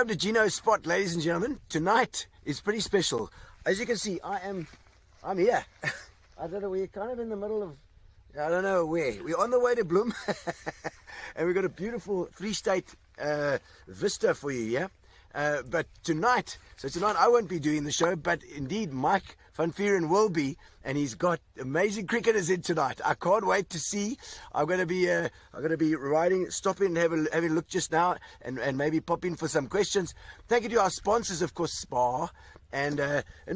Welcome to Gino's Spot, ladies and gentlemen. Tonight is pretty special. As you can see, I'm here. I don't know, we're kind of in the middle of, I don't know where. We're on the way to Bloem. And we've got a beautiful three-state vista for you here. But tonight I won't be doing the show, but indeed Mike van Vuuren will be, and he's got amazing cricketers in tonight. I can't wait to see. I'm going to be stopping and having a look just now, and maybe pop in for some questions. Thank you to our sponsors, of course, Spa and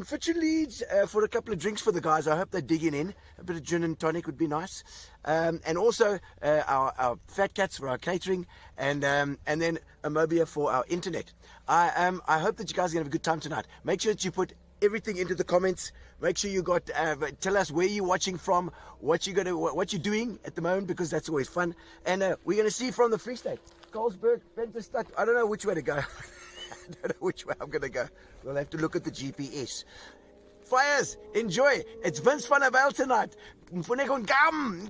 Fitcher Leeds for a couple of drinks for the guys. I hope they're digging in. A bit of gin and tonic would be nice. And also our Fat Cats for our catering, and then Amobia for our internet. I hope that you guys are going to have a good time tonight. Make sure that you put everything into the comments. Make sure you tell us where you're watching from, what you're doing at the moment, because that's always fun. And we're going to see from the Free State, Colesberg, Venterstad. I don't know which way to go. I don't know which way I'm going to go. We'll have to look at the GPS. Fires, enjoy. It's Vince van der Bijl tonight. Mfuneko Ngam.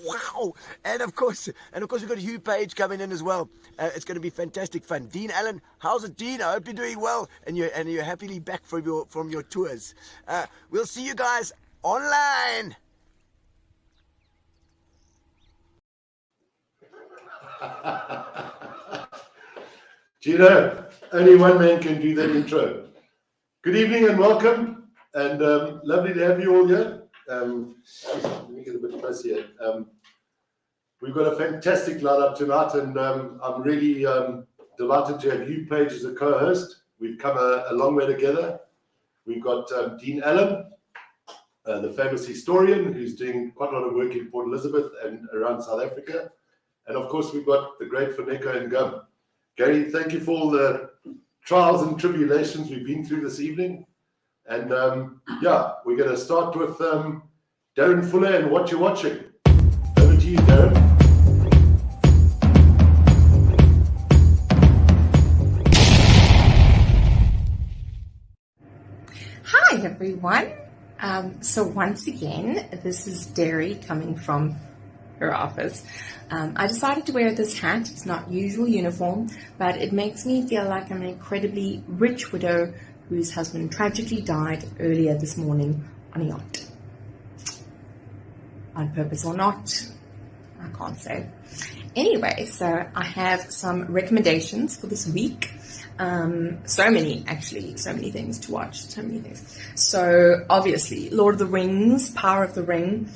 Wow. And of course we've got Hugh Page coming in as well. It's going to be fantastic fun. Dean Allen, how's it, Dean? I hope you're doing well and you're happily back from your tours. We'll see you guys online. Gino, only one man can do that intro. Good evening and welcome, and lovely to have you all here. Let me get a bit closer here. We've got a fantastic lineup tonight, and I'm really delighted to have Hugh Page as a co-host. We've come a long way together. We've got Dean Allen, the famous historian who's doing quite a lot of work in Port Elizabeth and around South Africa. And of course, we've got the great Mfuneko Ngam. Gary, thank you for all the trials and tribulations we've been through this evening. And we're going to start with Darren Fuller and What You're Watching. Over to you, Darren. Hi, everyone. So once again, this is Derry coming from her office. I decided to wear this hat. It's not usual uniform, but it makes me feel like I'm an incredibly rich widow whose husband tragically died earlier this morning on a yacht. On purpose or not, I can't say. Anyway, so I have some recommendations for this week. So many things to watch, so many things. So obviously, Lord of the Rings, Power of the Ring,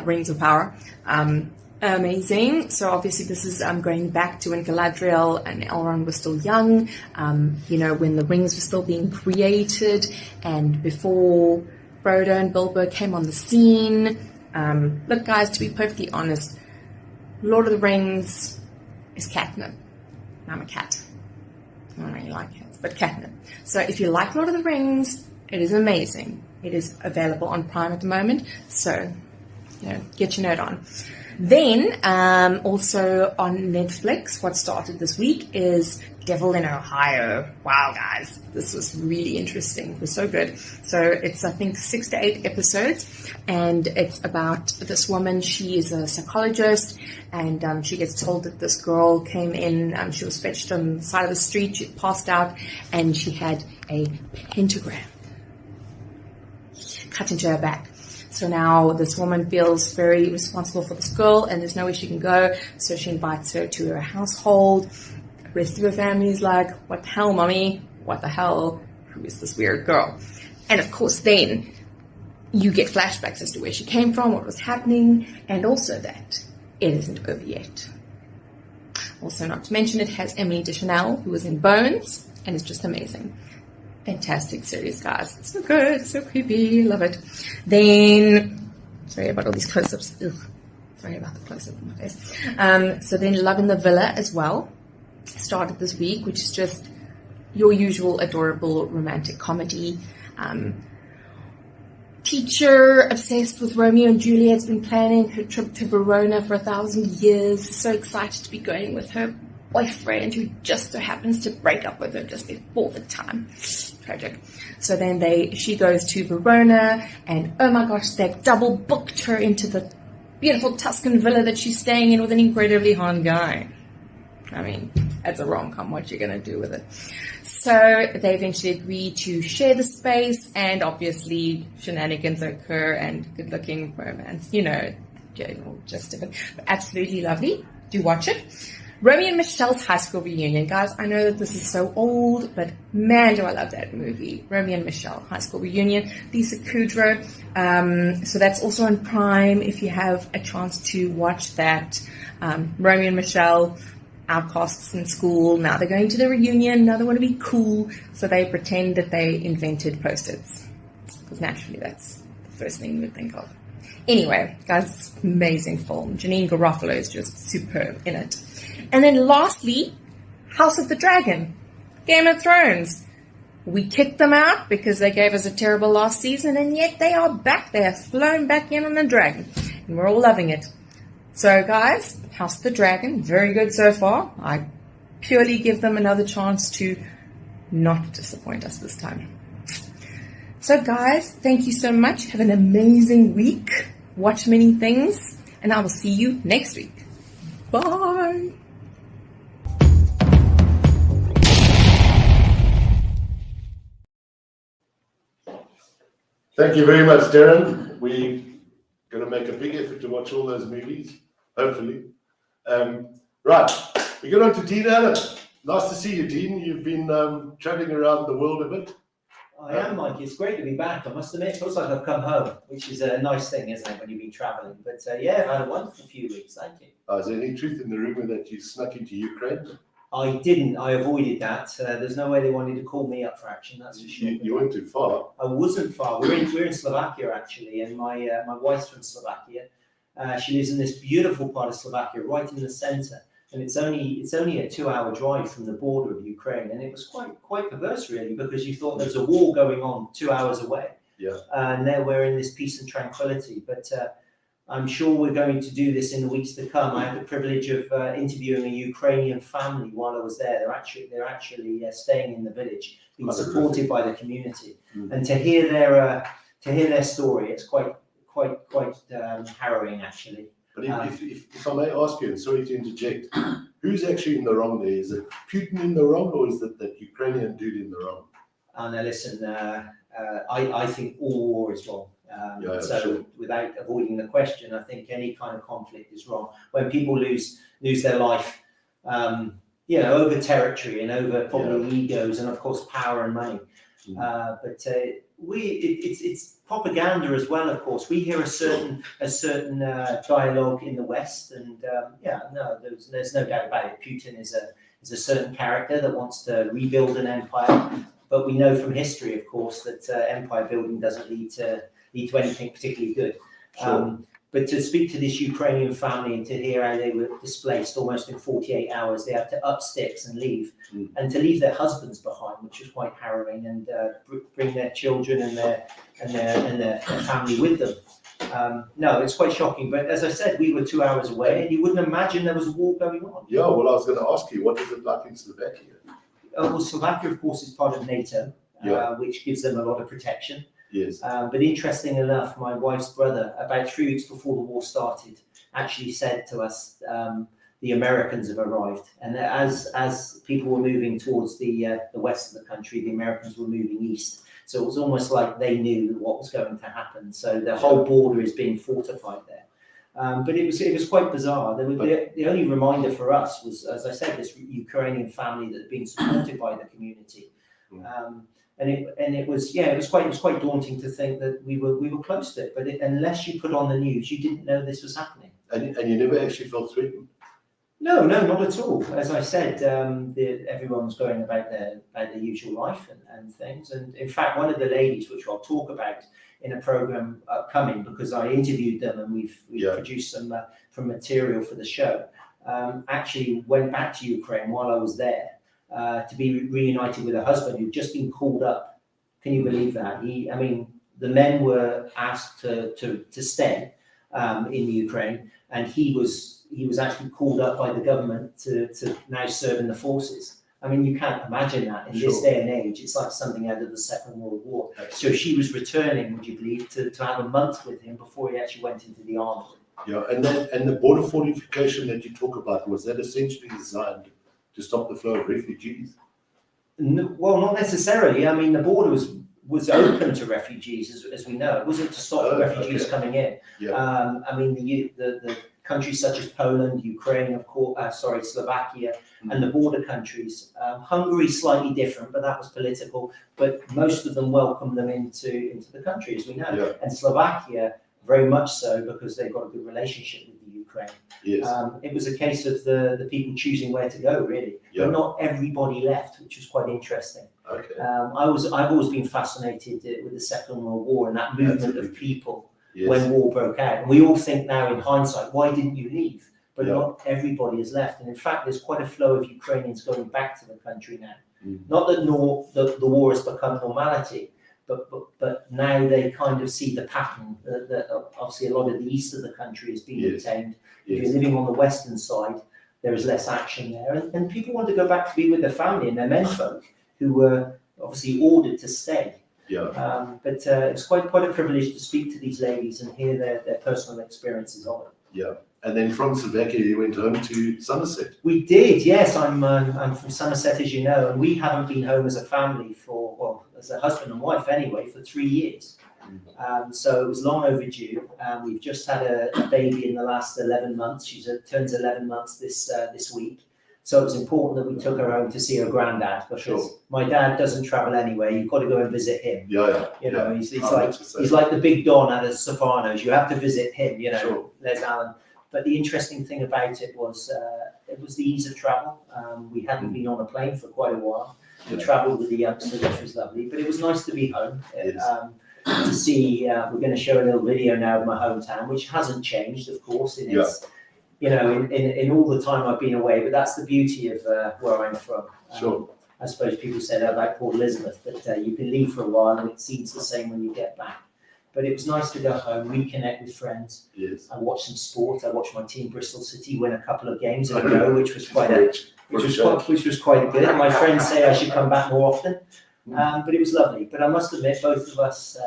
Rings of Power, amazing. So obviously this is going back to when Galadriel and Elrond were still young, when the rings were still being created, and before Frodo and Bilbo came on the scene. Look, guys, to be perfectly honest, Lord of the Rings is catnip. I'm a cat. I don't really like cats, but catnip. So if you like Lord of the Rings, it is amazing. It is available on Prime at the moment, so get your note on. Then also on Netflix, what started this week is Devil in Ohio. Wow, guys, this was really interesting. It was so good. So it's, I think, 6 to 8 episodes, and it's about this woman. She is a psychologist, and she gets told that this girl came in, she was fetched on the side of the street, she passed out, and she had a pentagram cut into her back. So now this woman feels very responsible for this girl, and there's nowhere she can go, so she invites her to her household. The rest of her family is like, what the hell, mommy? What the hell? Who is this weird girl? And of course then you get flashbacks as to where she came from, what was happening, and also that it isn't over yet. Also, not to mention, it has Emily Deschanel, who was in Bones, and it's just amazing. Fantastic series, guys. So good, so creepy, love it. Then, sorry about all these close-ups. Ugh. Sorry about the close-up of my face. So then Love in the Villa as well started this week, which is just your usual adorable romantic comedy. Teacher obsessed with Romeo and Juliet's been planning her trip to Verona for 1,000 years. So excited to be going with her boyfriend, who just so happens to break up with her just before the time. Tragic. So then she goes to Verona, and oh my gosh, they double booked her into the beautiful Tuscan villa that she's staying in with an incredibly hot guy. I mean, as a rom-com, what you're going to do with it. So they eventually agreed to share the space, and obviously shenanigans occur and good-looking romance, you know, general gist of it. But absolutely lovely. Do watch it. Romeo and Michelle's high school reunion. Guys, I know that this is so old, but man, do I love that movie. Romeo and Michelle, high school reunion. Lisa Kudrow. So that's also on Prime if you have a chance to watch that. Romeo and Michelle, outcasts in school. Now they're going to the reunion. Now they want to be cool. So they pretend that they invented Post-its. Because naturally that's the first thing you would think of. Anyway, guys, amazing film. Janine Garofalo is just superb in it. And then lastly, House of the Dragon, Game of Thrones. We kicked them out because they gave us a terrible last season, and yet they are back. They have flown back in on the dragon, and we're all loving it. So guys, House of the Dragon, very good so far. I purely give them another chance to not disappoint us this time. So guys, thank you so much. Have an amazing week. Watch many things, and I will see you next week. Bye. Thank you very much, Darren. We're going to make a big effort to watch all those movies, hopefully. Right, we get on to Dean Allen. Nice to see you, Dean. You've been traveling around the world a bit. I am, Mike. It's great to be back. I must admit, it feels like I've come home, which is a nice thing, isn't it, when you've been traveling? But yeah, I've had a wonderful few weeks. Thank you. Is there any truth in the rumor that you snuck into Ukraine? I didn't. I avoided that. There's no way they wanted to call me up for action. That's for sure. You weren't too far. I wasn't far. We're in Slovakia actually, and my wife's from Slovakia. She lives in this beautiful part of Slovakia, right in the centre, and it's only a 2-hour drive from the border of Ukraine, and it was quite perverse really, because you thought there's a war going on 2 hours away. Yeah. And there we're in this peace and tranquility, but. I'm sure we're going to do this in the weeks to come. I had the privilege of interviewing a Ukrainian family while I was there. They're actually staying in the village, being supported by the community, and to hear their story, it's quite harrowing actually. But if I may ask you, and sorry to interject, who's actually in the wrong there? Is it Putin in the wrong, or is it that Ukrainian dude in the wrong? Now listen, I think all war is wrong. Sure. Without avoiding the question, I think any kind of conflict is wrong. When people lose their life, over territory and over probably egos and of course power and money. But it's propaganda as well. Of course, we hear a certain dialogue in the West, and there's no doubt about it. Putin is a certain character that wants to rebuild an empire, but we know from history, of course, that empire building doesn't lead to anything particularly good. Sure. But to speak to this Ukrainian family and to hear how they were displaced almost in 48 hours, they had to up sticks and leave, and to leave their husbands behind, which was quite harrowing, and bring their children and their family with them. No, it's quite shocking. But as I said, we were 2 hours away, and you wouldn't imagine there was a war going on. Yeah, well, I was going to ask you, what is it like in Slovakia? Well, Slovakia, of course, is part of NATO, which gives them a lot of protection. Yes. But interesting enough, my wife's brother, about 3 weeks before the war started, actually said to us, the Americans have arrived. And as people were moving towards the west of the country, the Americans were moving east. So it was almost like they knew what was going to happen. So the whole border is being fortified there. But it was quite bizarre. The only reminder for us was, as I said, this Ukrainian family that had been supported by the community. And it was quite daunting to think that we were close to it. But unless you put on the news, you didn't know this was happening. And you never actually felt threatened? No, not at all. As I said, everyone was going about their usual life and things. And in fact, one of the ladies, which I'll talk about in a program upcoming, because I interviewed them and we've produced some material for the show, actually went back to Ukraine while I was there. To be reunited with her husband who'd just been called up. Can you believe that? The men were asked to stay in Ukraine, and he was actually called up by the government to now serve in the forces. You can't imagine that in this day and age. It's like something out of the Second World War. So she was returning, would you believe, to have a month with him before he actually went into the army. Yeah, and the border fortification that you talk about, was that essentially designed to stop the flow of refugees? No, well, not necessarily. I mean, the border was open to refugees, as we know. It wasn't to stop refugees coming in. Yeah. I mean, the countries such as Poland, Ukraine, of course, Slovakia, and the border countries. Hungary slightly different, but that was political. But most of them welcomed them into the country, as we know. Yeah. And Slovakia, very much so, because they've got a good relationship with the Ukraine. Yes. It was a case of the people choosing where to go, really. Yeah. But not everybody left, which was quite interesting. Okay. I've always been fascinated with the Second World War and that movement of people Yes. when war broke out. And we all think now in hindsight, why didn't you leave? But not everybody has left. And in fact, there's quite a flow of Ukrainians going back to the country now. Not that the war has become normality, but now they kind of see the pattern that obviously a lot of the east of the country is being retained. If you're living on the western side, there is less action there. And people want to go back to be with their family and their menfolk who were obviously ordered to stay. Yeah. But it's quite a privilege to speak to these ladies and hear their personal experiences of it. Yeah. And then from Slovakia, you went home to Somerset. We did, yes. I'm from Somerset, as you know, and we haven't been home as a family as a husband and wife anyway, for 3 years. So it was long overdue. We've just had a baby in the last 11 months. She turns 11 months this week. So it was important that we took her home to see her granddad, because my dad doesn't travel anywhere. You've got to go and visit him. Yeah. You know, he's like the big Don at the Sopranos. You have to visit him, you know, Les Allen. But the interesting thing about it was the ease of travel. We hadn't been on a plane for quite a while. We travelled with the youngsters, which was lovely. But it was nice to be home. To see, we're going to show a little video now of my hometown, which hasn't changed, of course, in its, you know, in all the time I've been away. But that's the beauty of where I'm from. I suppose people said about Port Elizabeth that you can leave for a while and it seems the same when you get back. But it was nice to go home, reconnect with friends. Yes. I watched some sport. I watched my team, Bristol City, win a couple of games in a row, which was quite good. And my friends say I should come back more often. But it was lovely. But I must admit, both of us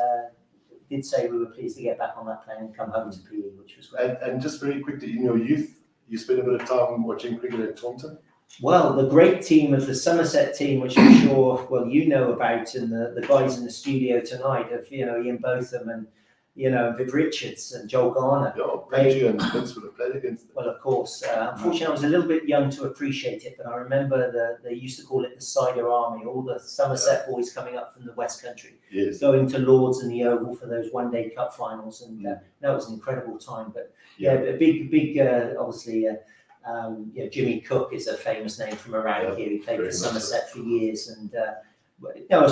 did say we were pleased to get back on that plane and come home to PE, which was great. And just very quickly, in your youth, you spent a bit of time watching cricket at Taunton? Well, the great team of the Somerset team, which I'm sure, well, you know about, and the guys in the studio tonight of, you know, Ian Botham and, you know, Viv Richards and Joel Garner. Yeah, Pagey and Vince would have played against them. Well, of course. Unfortunately, I was a little bit young to appreciate it, but I remember they used to call it the Cider Army, all the Somerset boys coming up from the West Country, going to Lords and the Oval for those one-day cup finals. And that was an incredible time. But a big, obviously, Jimmy Cook is a famous name from around here. He played for Somerset for years, and a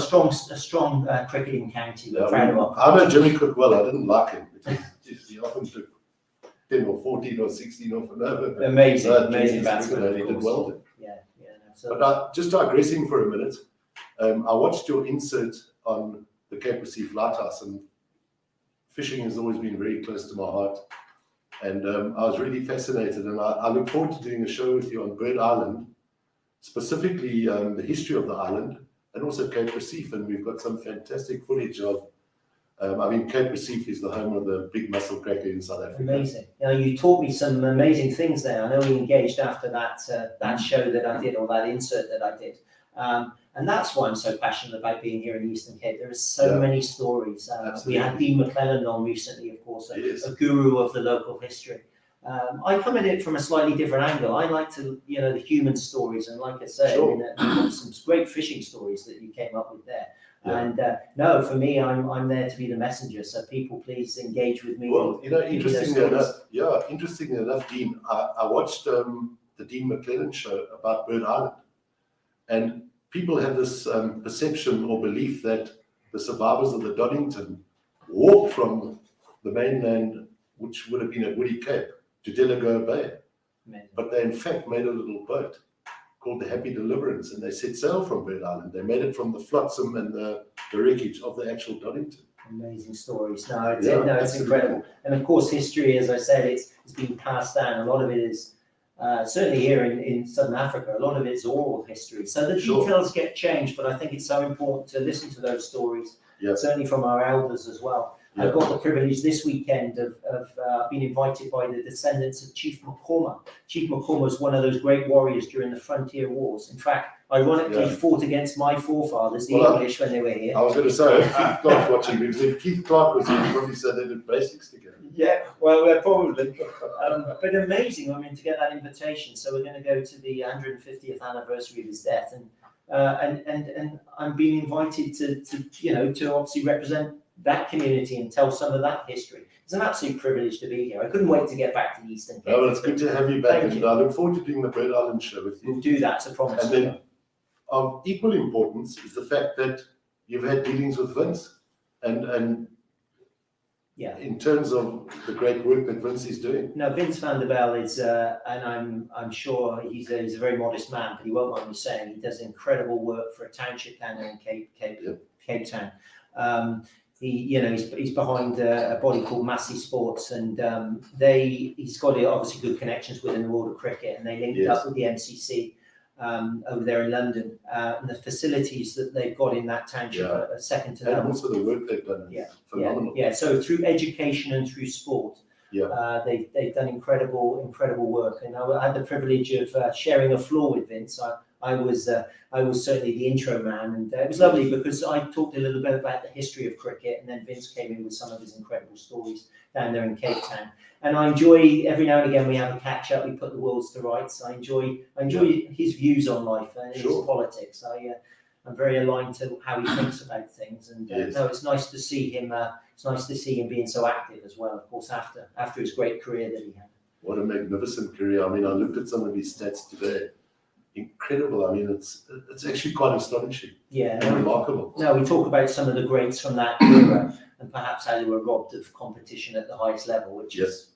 strong cricketing county. We're proud of our I know Jimmy Cook well. I didn't like him because he often took 10 or 14 or 16 off an over. Amazing batsman. And he did well. So but just digressing for a minute, I watched your insert on the Cape Recife Lighthouse, and fishing has always been very close to my heart. And I was really fascinated, and I look forward to doing a show with you on Bird Island, specifically the history of the island, and also Cape Recife. And we've got some fantastic footage of, Cape Recife is the home of the big mussel cracker in South Africa. Amazing. You taught me some amazing things there. I know we engaged after that show that I did, or that insert that I did. And that's why I'm so passionate about being here in the Eastern Cape. There are so many stories. We had Dean McClellan on recently, of course, a guru of the local history. I come at it from a slightly different angle. I like to, the human stories, and like I say, some great fishing stories that you came up with there. And for me, I'm there to be the messenger. So people, please engage with me. Well, interestingly enough, Dean, I watched the Dean McClellan show about Bird Island, and people have this perception or belief that the survivors of the Doddington walked from the mainland, which would have been at Woody Cape, to Delagoa Bay. Amazing. But they in fact made a little boat called the Happy Deliverance, and they set sail from Bird Island. They made it from the flotsam and the wreckage of the actual Doddington. Amazing stories. It's incredible. And of course, history, as I said, it's been passed down. A lot of it is certainly here in Southern Africa, a lot of it is oral history. So the details get changed, but I think it's so important to listen to those stories, certainly from our elders as well. I've got the privilege this weekend of being invited by the descendants of Chief Makoma. Chief Makoma was one of those great warriors during the frontier wars. In fact, ironically, fought against my forefathers, the English, when they were here. I was going to say, Keith Clark watching, because if Keith Clark was here, he probably said they did basics together. Yeah, well, probably. But amazing, I mean, to get that invitation. So we're going to go to the 150th anniversary of his death, and I'm being invited to obviously represent that community and tell some of that history. It's an absolute privilege to be here. I couldn't wait to get back to the Eastern Cape. Well, it's good to have you back, Thank and you. I look forward to doing the Bird Island show with you. We'll do that, it's a promise. And then, of equal importance is the fact that you've had dealings with Vince, and yeah, in terms of the great work that Vince is doing. No, Vince van der Bel is, and I'm sure he's a very modest man, but he won't mind me saying he does incredible work for a township down there in Cape Town. He's behind a body called Masi Sports, and he's got obviously good connections within the world of cricket, and they linked up with the MCC over there in London, and the facilities that they've got in that township are second to none. And also the work they've done is phenomenal. Yeah. So through education and through sport, they've done incredible work, and I had the privilege of sharing a floor with Vince. I was certainly the intro man, and it was lovely because I talked a little bit about the history of cricket, and then Vince came in with some of his incredible stories down there in Cape Town. And I enjoy, every now and again we have a catch up, we put the worlds to rights. I enjoy his views on life and his politics. I'm very aligned to how he thinks about things, and it's nice to see him. It's nice to see him being so active as well. Of course, after his great career that he had. What a magnificent career! I mean, I looked at some of his stats today. Incredible. I mean, it's actually quite astonishing. Yeah, and remarkable. No, we talk about some of the greats from that era, and perhaps how they were robbed of competition at the highest level, which is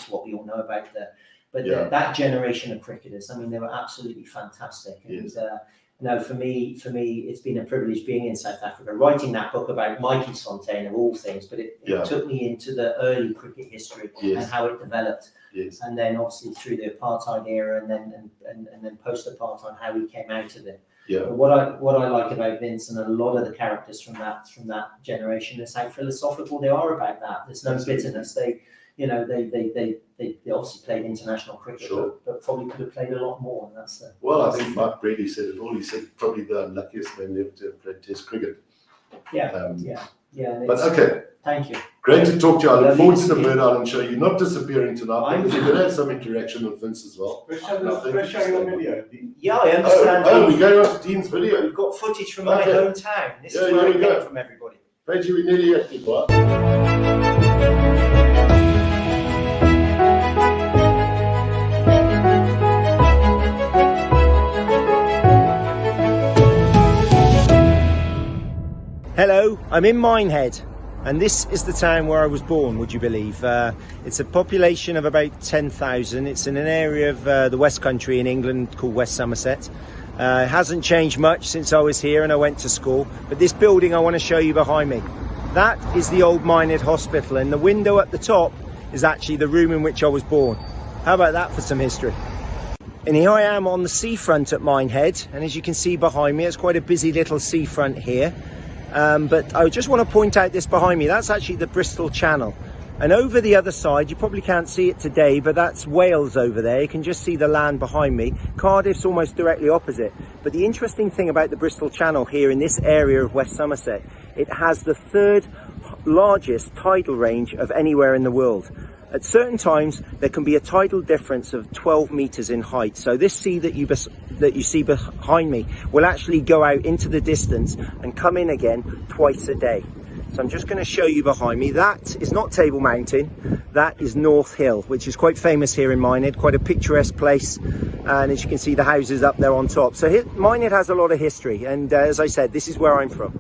what we all know about there. But that generation of cricketers, I mean, they were absolutely fantastic. And for me, it's been a privilege being in South Africa, writing that book about Mikey Fontaine of all things. But it took me into the early cricket history and how it developed. Yes. And then obviously through the apartheid era, and then post-apartheid, how we came out of it. Yeah. But what I like about Vince and a lot of the characters from that generation is how philosophical they are about that. There's no bitterness. They obviously played international cricket, but probably could have played a lot more. And that's the. Well, I think Mark Brady said it all. He said probably the unluckiest man ever to have played Test cricket. Yeah. But okay. Thank you. Great to talk to you. I look forward to the Bird Island show. You're not disappearing tonight because you're going to have some interaction with Vince as well. We're showing on video. Yeah, I understand. We're going on to Dean's video. We've got footage from my hometown. This is where we get from everybody. Pagey, we nearly at people. Hello, I'm in Minehead, and this is the town where I was born, would you believe? It's a population of about 10,000. It's in an area of the West Country in England called West Somerset. It hasn't changed much since I was here and I went to school, but this building I want to show you behind me, that is the old Minehead Hospital, and the window at the top is actually the room in which I was born. How about that for some history? And here I am on the seafront at Minehead, and as you can see behind me, it's quite a busy little seafront here. But I just want to point out this behind me. That's actually the Bristol Channel. And over the other side, you probably can't see it today, but that's Wales over there. You can just see the land behind me. Cardiff's almost directly opposite. But the interesting thing about the Bristol Channel here in this area of West Somerset, it has the third largest tidal range of anywhere in the world. At certain times, there can be a tidal difference of 12 meters in height. So this sea that you see behind me will actually go out into the distance and come in again twice a day. So I'm just going to show you behind me. That is not Table Mountain. That is North Hill, which is quite famous here in Minehead, quite a picturesque place. And as you can see, the houses up there on top. So Minehead has a lot of history. And as I said, this is where I'm from.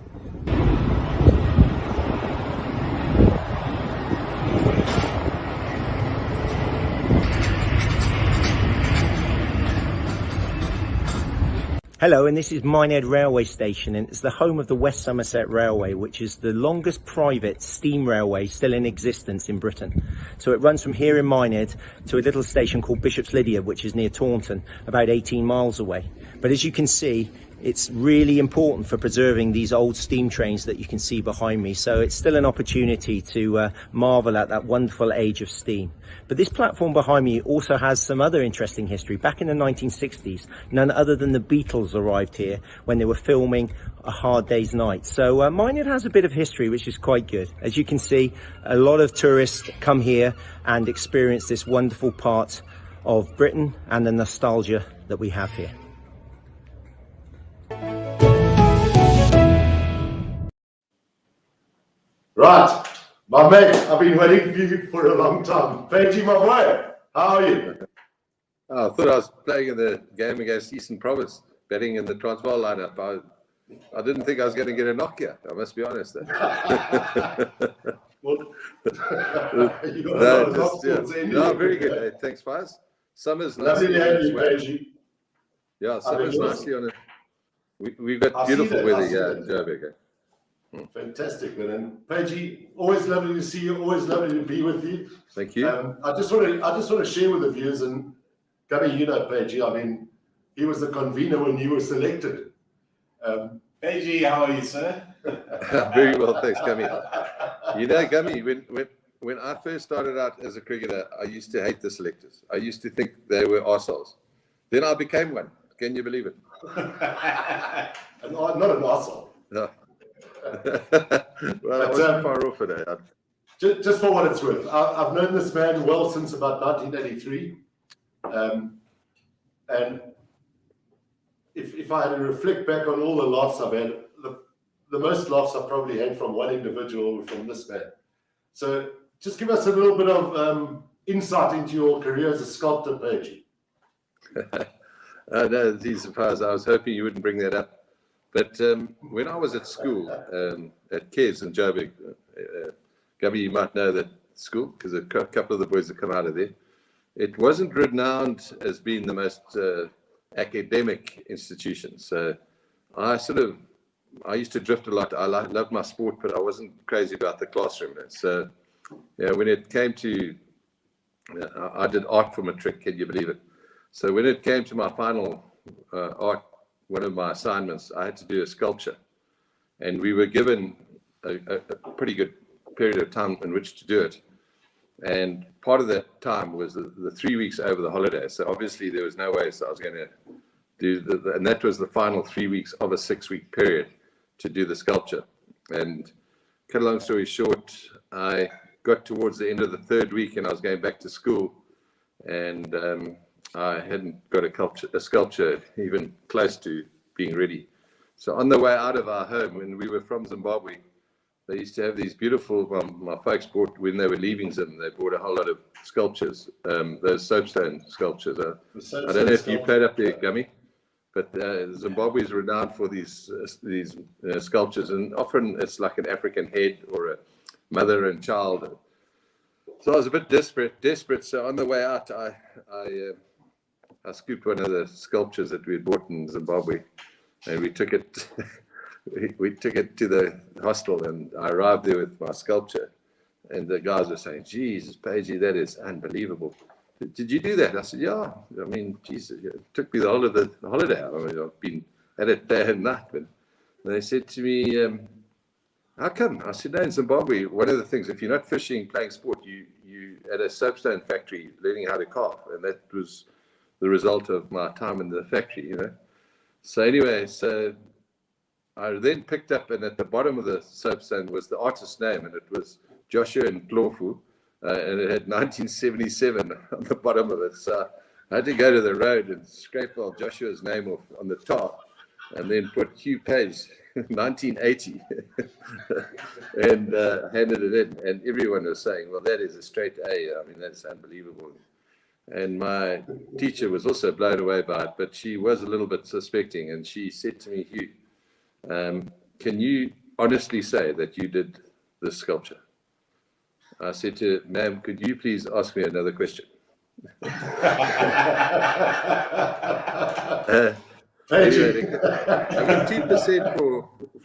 Hello, and this is Minehead Railway Station, and it's the home of the West Somerset Railway, which is the longest private steam railway still in existence in Britain. So it runs from here in Minehead to a little station called Bishop's Lydia, which is near Taunton, about 18 miles away. But as you can see, it's really important for preserving these old steam trains that you can see behind me. So it's still an opportunity to marvel at that wonderful age of steam. But this platform behind me also has some other interesting history. Back in the 1960s, none other than the Beatles arrived here when they were filming A Hard Day's Night. So Minehead has a bit of history, which is quite good. As you can see, a lot of tourists come here and experience this wonderful part of Britain and the nostalgia that we have here. Right, my mate, I've been waiting for you for a long time. Pagey, my boy, how are you? Oh, I thought I was playing in the game against Eastern Province, betting in the Transvaal lineup. I didn't think I was going to get a knock here, I must be honest. Well, you got a lot of knocks towards the end. No, very good. Hey, thanks, Faz. Summer's Lovely nicely to on have its you, way. Pagey. Yeah, summer's nicely on it. We've got I see beautiful that, I weather see here that. in Joburg. Fantastic, man. And Pagey, always lovely to see you. Always lovely to be with you. Thank you. I just want to share with the viewers, and Gummy, you know Pagey. I mean, he was the convener when you were selected. Pagey, how are you, sir? Very well, thanks, Gummy. You know, Gummy, when I first started out as a cricketer, I used to hate the selectors. I used to think they were arseholes. Then I became one. Can you believe it? Not an arsehole. No. Well, I wasn't far off today. Just for what it's worth, I've known this man well since about 1983. And if I had to reflect back on all the laughs I've had, the most laughs I've probably had from one individual from this man. So just give us a little bit of insight into your career as a sculptor, Pagey. No, geez, I was hoping you wouldn't bring that up. But when I was at school, at Kes in Joburg, Gabby, you might know that school, because a couple of the boys have come out of there. It wasn't renowned as being the most academic institution. So I used to drift a lot. I loved my sport, but I wasn't crazy about the classroom. So yeah, when it came to, I did art for matric, can you believe it? So when it came to my final art, one of my assignments, I had to do a sculpture, and we were given a pretty good period of time in which to do it. And part of that time was the 3 weeks over the holidays. So obviously there was no way so I was going to do and that was the final 3 weeks of a 6-week period to do the sculpture. And cut a long story short, I got towards the end of the 3rd week and I was going back to school, and I hadn't got a sculpture even close to being ready. So on the way out of our home, when we were from Zimbabwe, they used to have these beautiful, my folks bought, when they were leaving Zim, they bought a whole lot of sculptures, those soapstone sculptures. I don't know if you played up there, Gummy, but Zimbabwe is renowned for these sculptures, and often it's like an African head or a mother and child. So I was a bit desperate. So on the way out, I scooped one of the sculptures that we had bought in Zimbabwe, and we took it. We took it to the hostel, and I arrived there with my sculpture, and the guys were saying, "Jesus, Pagey, that is unbelievable. Did you do that?" I said, "Yeah. I mean, Jesus, it took me the whole of the holiday. I mean, I've been at it day and night." But they said to me, "How come?" I said, "No, in Zimbabwe, one of the things, if you're not fishing, playing sport, you at a soapstone factory learning how to carve, and that was the result of my time in the factory, you know." So anyway, so I then picked up, and at the bottom of the soapstone was the artist's name, and it was Joshua and Ndlovu, and it had 1977 on the bottom of it. So I had to go to the road and scrape old Joshua's name off on the top, and then put Hugh Page 1980 and handed it in. And everyone was saying, "Well, that is a straight A. I mean, that's unbelievable." And my teacher was also blown away by it, but she was a little bit suspecting, and she said to me, "Hugh, can you honestly say that you did this sculpture?" I said to her, "Ma'am, could you please ask me another question?" Anyway, I got 2%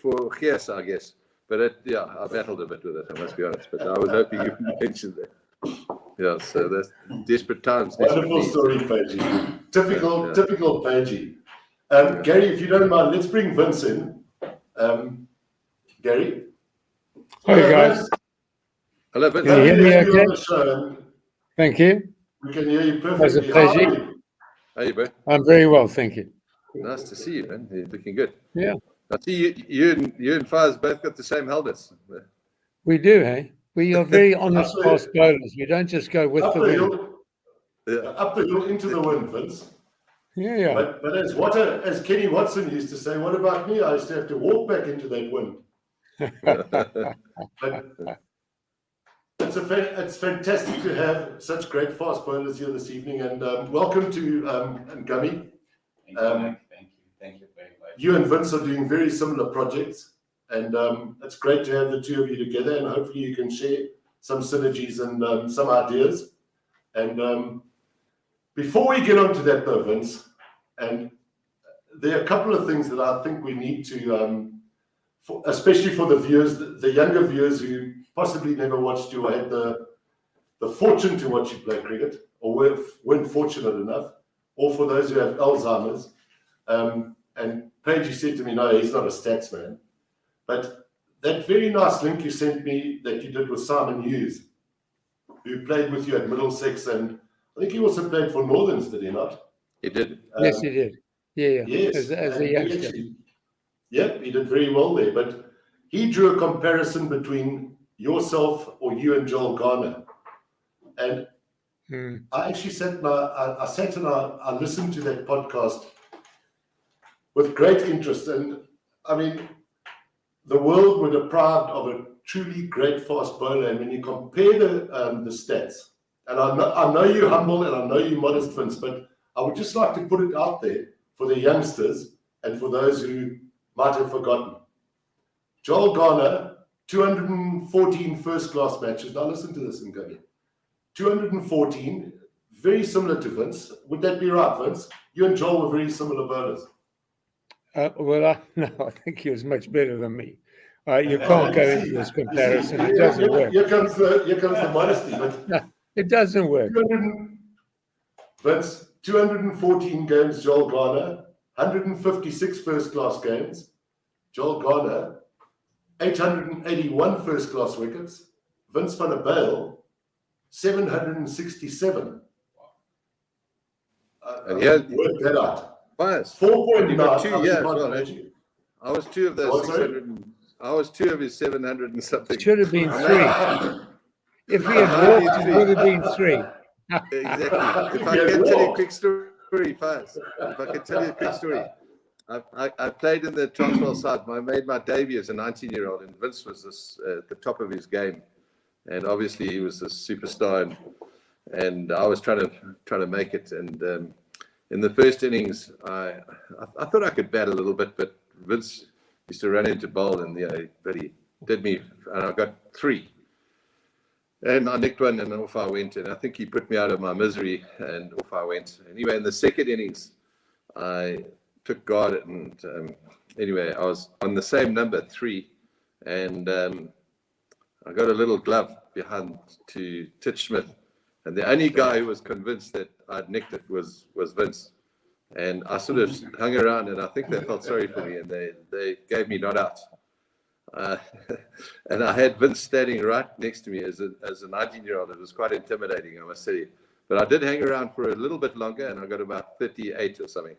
for yes, I guess. But yeah, I battled a bit with it, I must be honest. But I was hoping you mentioned that. Yeah, so that's desperate times. Wonderful story, Pagey. Typical Pagey. Gary, if you don't mind, let's bring Vince in. Gary. Hey guys. Hello, Vince. Can you hear me Have you okay? on the show, and Thank you. we can hear you Was perfectly. it How are Pagey? you? How you, bro? I'm very well, thank you. Nice to see you, man. You're looking good. Yeah, I see you and Faz both got the same helmets. we do, hey? We are very honest Up the- fast bowlers. We don't just go with Up the the wind. hill, Yeah. up the hill into the wind, Vince. Yeah. But as Kenny Watson used to say, what about me? I used to have to walk back into that wind. But it's fantastic to have such great fast bowlers here this evening, and welcome to Ngami. Thank you very much. You and Vince are doing very similar projects, and it's great to have the two of you together, and hopefully you can share some synergies and some ideas. And before we get on to that though, Vince, and there are a couple of things that I think we need to, especially for the viewers, the younger viewers who possibly never watched you or had the fortune to watch you play cricket, or weren't fortunate enough, or for those who have Alzheimer's. And Pagey said to me, no, he's not a stats man. But that very nice link you sent me that you did with Simon Hughes, who played with you at Middlesex, and I think he also played for Northerns, did he not? He did. Yes, he did. Yeah. Yes. As and a he youngster. Yep, he did very well there. But he drew a comparison between yourself or you and Joel Garner. And I actually sat and I listened to that podcast with great interest. And I mean, the world were deprived of a truly great fast bowler. And when you compare the stats, and I know you're humble and I know you're modest, Vince, but I would just like to put it out there for the youngsters and for those who might have forgotten. Joel Garner, 214 first-class matches. Now listen to this, Ngami. 214, very similar to Vince. Would that be right, Vince? You and Joel were very similar bowlers. No, I think he was much better than me. You can't go into this comparison. It doesn't work. Here comes the modesty. But No, it doesn't work. Vince, 214 games, Joel Garner, 156 first-class games. Joel Garner, 881 first-class wickets. Vince van der Bijl, 767. And he had work that out. Faz. 4.9. I was two of those What, 600. I was two of his 700 and something. It should have been 3. If we had walked, it would have been 3. Exactly. If I can tell you a quick story, Faz. If I can tell you a quick story. I played in the Transvaal side. I made my debut as a 19-year-old, and Vince was at the top of his game, and obviously he was a superstar, and I was trying to make it. And in the first innings, I thought I could bat a little bit, but Vince used to run into bowl, and but he did me, and I got 3. And I nicked one, and off I went. And I think he put me out of my misery, and off I went. Anyway, in the second innings, I took guard, and anyway, I was on the same number, 3, and I got a little glove behind to Titch Smith, and the only guy who was convinced that I'd nicked it was Vince, and I sort of hung around, and I think they felt sorry for me, and they gave me not out. And I had Vince standing right next to me as a 19-year-old. It was quite intimidating, I must say. But I did hang around for a little bit longer, and I got about 38 or something.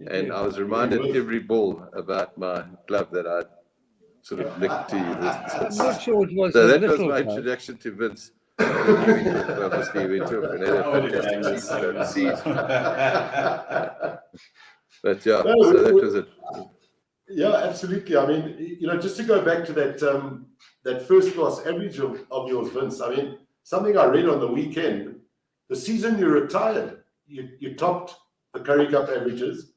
And I was reminded every ball about my glove that I sort of nicked to you. So that was my introduction to Vince. Obviously, we took and had a fantastic season. But yeah, so that was it. Yeah, absolutely. I mean, just to go back to that first class average of yours, Vince. I mean, something I read on the weekend. The season you retired, you topped the Currie Cup averages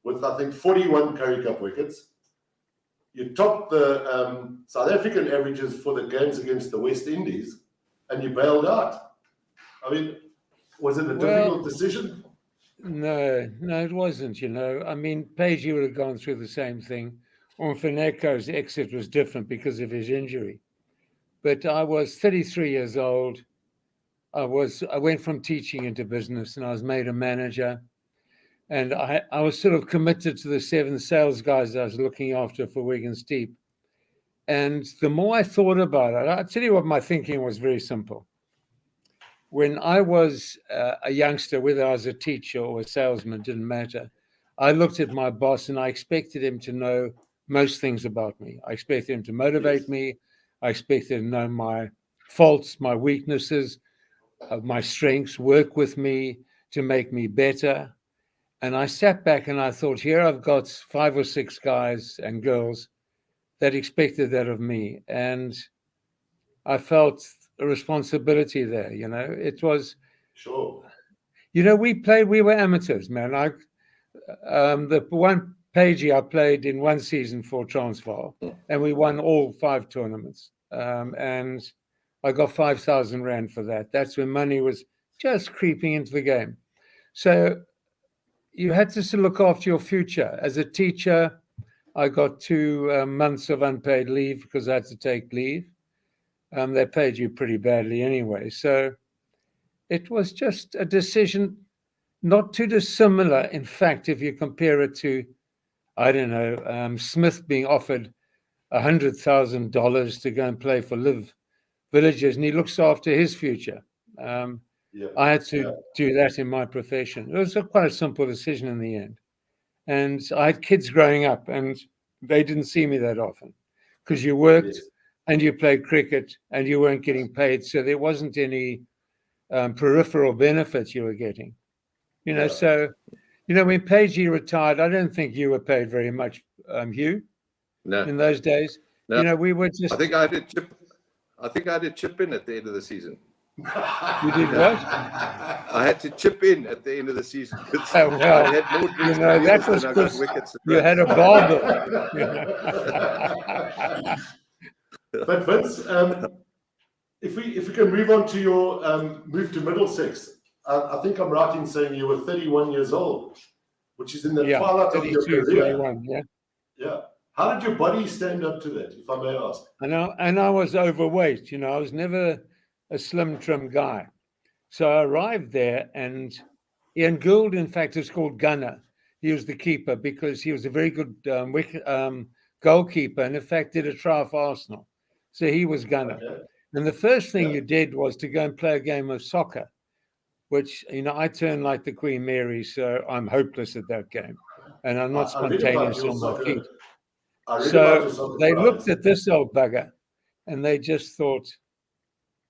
with, I think, 41 Currie Cup wickets. You topped the South African averages for the games against the West Indies, and you bailed out. I mean, was it a difficult decision? No, it wasn't, I mean, Pagey would have gone through the same thing. Mfuneko's exit was different because of his injury. But I was 33 years old. I went from teaching into business, and I was made a manager. And I was sort of committed to the 7 sales guys I was looking after for Wigan's Deep. And the more I thought about it, I'll tell you what, my thinking was very simple. When I was a youngster, whether I was a teacher or a salesman, didn't matter. I looked at my boss and I expected him to know most things about me. I expected him to motivate me. I expected him to know my faults, my weaknesses, my strengths, work with me to make me better. And I sat back and I thought, here I've got 5 or 6 guys and girls that expected that of me. And I felt a responsibility there, you know. It was, Sure. you know, we were amateurs, man. The one Pagey I played in one season for Transvaal, and we won all 5 tournaments. And I got 5,000 Rand for that. That's when money was just creeping into the game. So you had to look after your future. As a teacher, I got 2 months of unpaid leave because I had to take leave. They paid you pretty badly anyway. So it was just a decision not too dissimilar. In fact, if you compare it to, I don't know, Smith being offered $100,000 to go and play for Live Villages, and he looks after his future. I had to do that in my profession. It was quite a simple decision in the end. And I had kids growing up, and they didn't see me that often because you worked and you played cricket and you weren't getting paid. So there wasn't any peripheral benefits you were getting. You know, so, you know, when Pagey retired, I don't think you were paid very much, Hugh, in those days. No. You know, we were just... I think I did chip in at the end of the season. You did what? I had to chip in at the end of the season. Oh, well, I had more you drinks know, that was than I got because wickets. you had a barber. But Vince, if we can move on to your move to Middlesex, I think I'm right in saying you were 31 years old, which is in the twilight of your career. 31, yeah. How did your body stand up to that, if I may ask? And I was overweight. You know, I was never a slim, trim guy. So I arrived there, and Ian Gould, in fact, is called Gunner. He was the keeper because he was a very good goalkeeper, and in fact did a try for Arsenal. So he was Gunner. Okay. And the first thing you did was to go and play a game of soccer, which, you know, I turn like the Queen Mary, so I'm hopeless at that game. And I'm not spontaneous on my feet. So they looked at this old bugger and they just thought,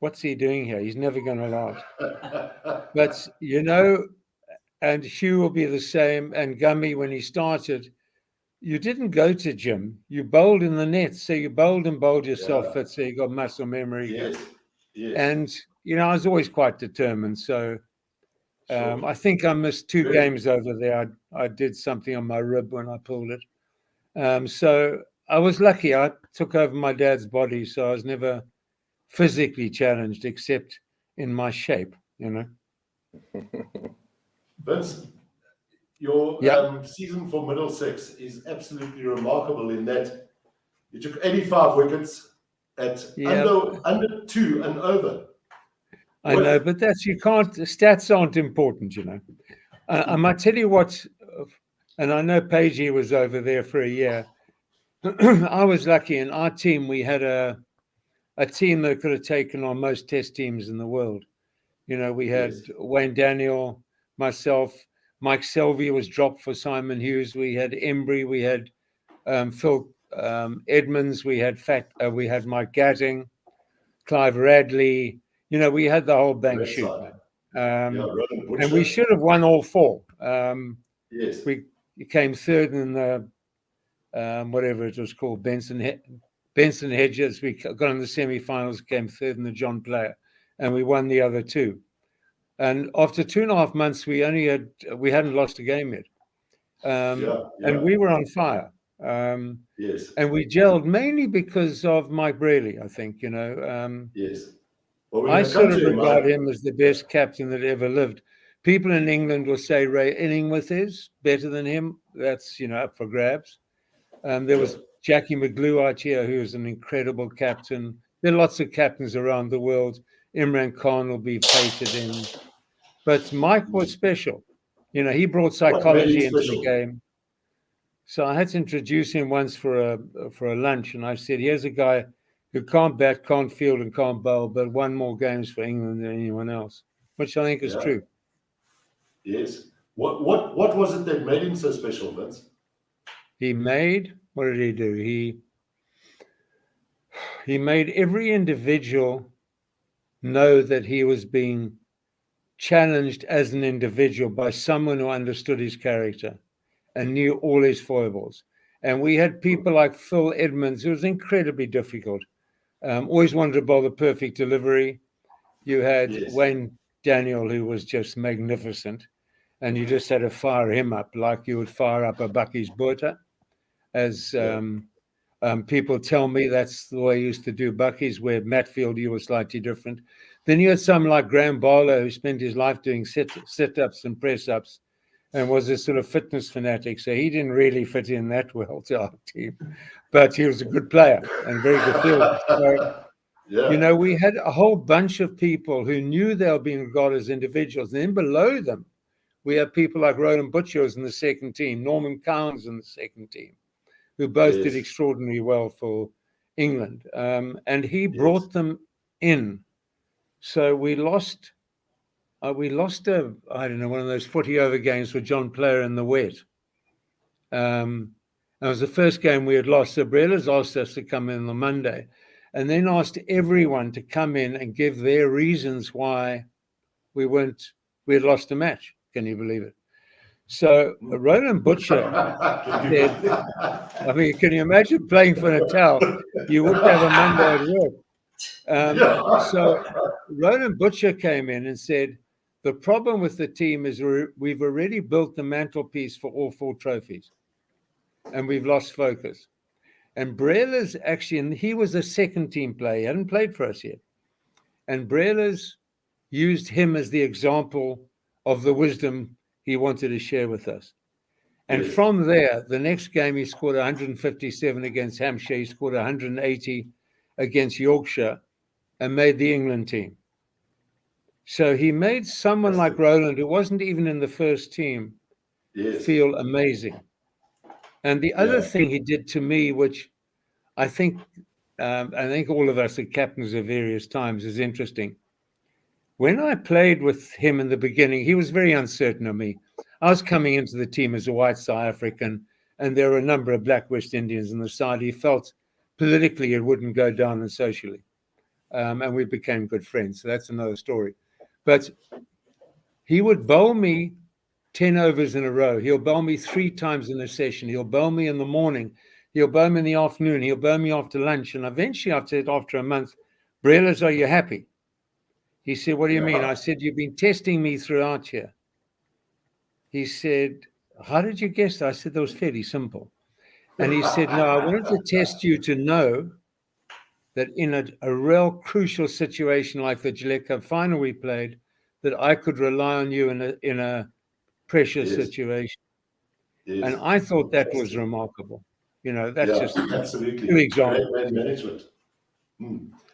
what's he doing here? He's never going to last. But, you know, and Hugh will be the same, and Gummy, when he started, you didn't go to gym. You bowled in the net. So you bowled and bowled yourself fit, so you got muscle memory. Yes. And, you know, I was always quite determined. So I think I missed 2 games over there. I did something on my rib when I pulled it. So I was lucky. I took over my dad's body, so I was never physically challenged except in my shape, you know. Vince, your season for Middlesex is absolutely remarkable in that you took 85 wickets at under 2 and over. I know, but you can't, stats aren't important, you know. I might tell you what, and I know Pagey was over there for a year. I was lucky. In our team, we had a team that could have taken on most test teams in the world. You know, we had Wayne Daniel, myself, Mike Selvey was dropped for Simon Hughes. We had Embry, we had Phil Edmonds, we had Mike Gatting, Clive Radley. You know, we had the whole bang shoot, man. And we should have won all 4. We came third in the whatever it was called, Benson Hedges. We got in the semi-finals, came third in the John Player, and we won the other 2. And after 2.5 months, we hadn't lost a game yet, and we were on fire. And we gelled mainly because of Mike Braley, I think. You know, well, I sort of regard him as the best captain that ever lived. People in England will say Ray Illingworth is better than him. That's, you know, up for grabs. There was Jackie McGlew out here, who was an incredible captain. There are lots of captains around the world. Imran Khan will be fated in. But Mike was special. You know, he brought What made psychology him into the special? game. So I had to introduce him once for a lunch, and I said, "Here's a guy who can't bat, can't field, and can't bowl, but won more games for England than anyone else," which I think is Yeah. true. Yes. What was it that made him so special, Vince? He made, what did he do? He made every individual know that he was being challenged as an individual by someone who understood his character and knew all his foibles. And we had people like Phil Edmonds, who was incredibly difficult. Always wanted to bowl the perfect delivery. You had Yes. Wayne Daniel, who was just magnificent, and you just had to fire him up like you would fire up a Bucky's Butter. As people tell me, that's the way I used to do Bucky's, where Matfield, you were slightly different. Then you had someone like Graham Barlow, who spent his life doing sit-ups and press-ups and was a sort of fitness fanatic. So he didn't really fit in that well to our team. But he was a good player and very good fielder. So, Yeah. you know, we had a whole bunch of people who knew they were being regarded as individuals. And then below them, we had people like Roland Butcher was in the second team, Norman Cowan's in the second team, who both Yes. did extraordinarily well for England. And he brought them in. So we lost I don't know, one of those footy over games with John Player in the wet. That was the first game we had lost. So Brelas asked us to come in on the Monday and then asked everyone to come in and give their reasons why we had lost a match. Can you believe it? So Roland Butcher said, I mean, can you imagine playing for Natal? You wouldn't have a Monday at work. So Roland Butcher came in and said, the problem with the team is we've already built the mantelpiece for all 4 trophies, and we've lost focus. And Brelas actually, and he was a second team player, he hadn't played for us yet. And Brelas used him as the example of the wisdom he wanted to share with us. And Yes. from there, the next game, he scored 157 against Hampshire. He scored 180 against Yorkshire and made the England team. So he made someone like Roland, who wasn't even in the first team, Yes. feel amazing. And the other thing he did to me, which I think all of us are captains at various times, is interesting. When I played with him in the beginning, he was very uncertain of me. I was coming into the team as a white South African, and there were a number of black West Indians on the side. He felt politically it wouldn't go down and socially. And we became good friends. So that's another story. But he would bowl me 10 overs in a row. He'll bowl me 3 times in a session. He'll bowl me in the morning. He'll bowl me in the afternoon. He'll bowl me after lunch. And eventually, I said, after a month, Brelas, are you happy? He said, what do you mean? I said, you've been testing me throughout here. He said, how did you guess that? I said, that was fairly simple. And he said, no, I wanted to test you to know that in a real crucial situation like the Gillette Cup final we played, that I could rely on you in a pressure situation. Yes. And I thought that was remarkable. You know, that's just absolutely 2 examples. great management.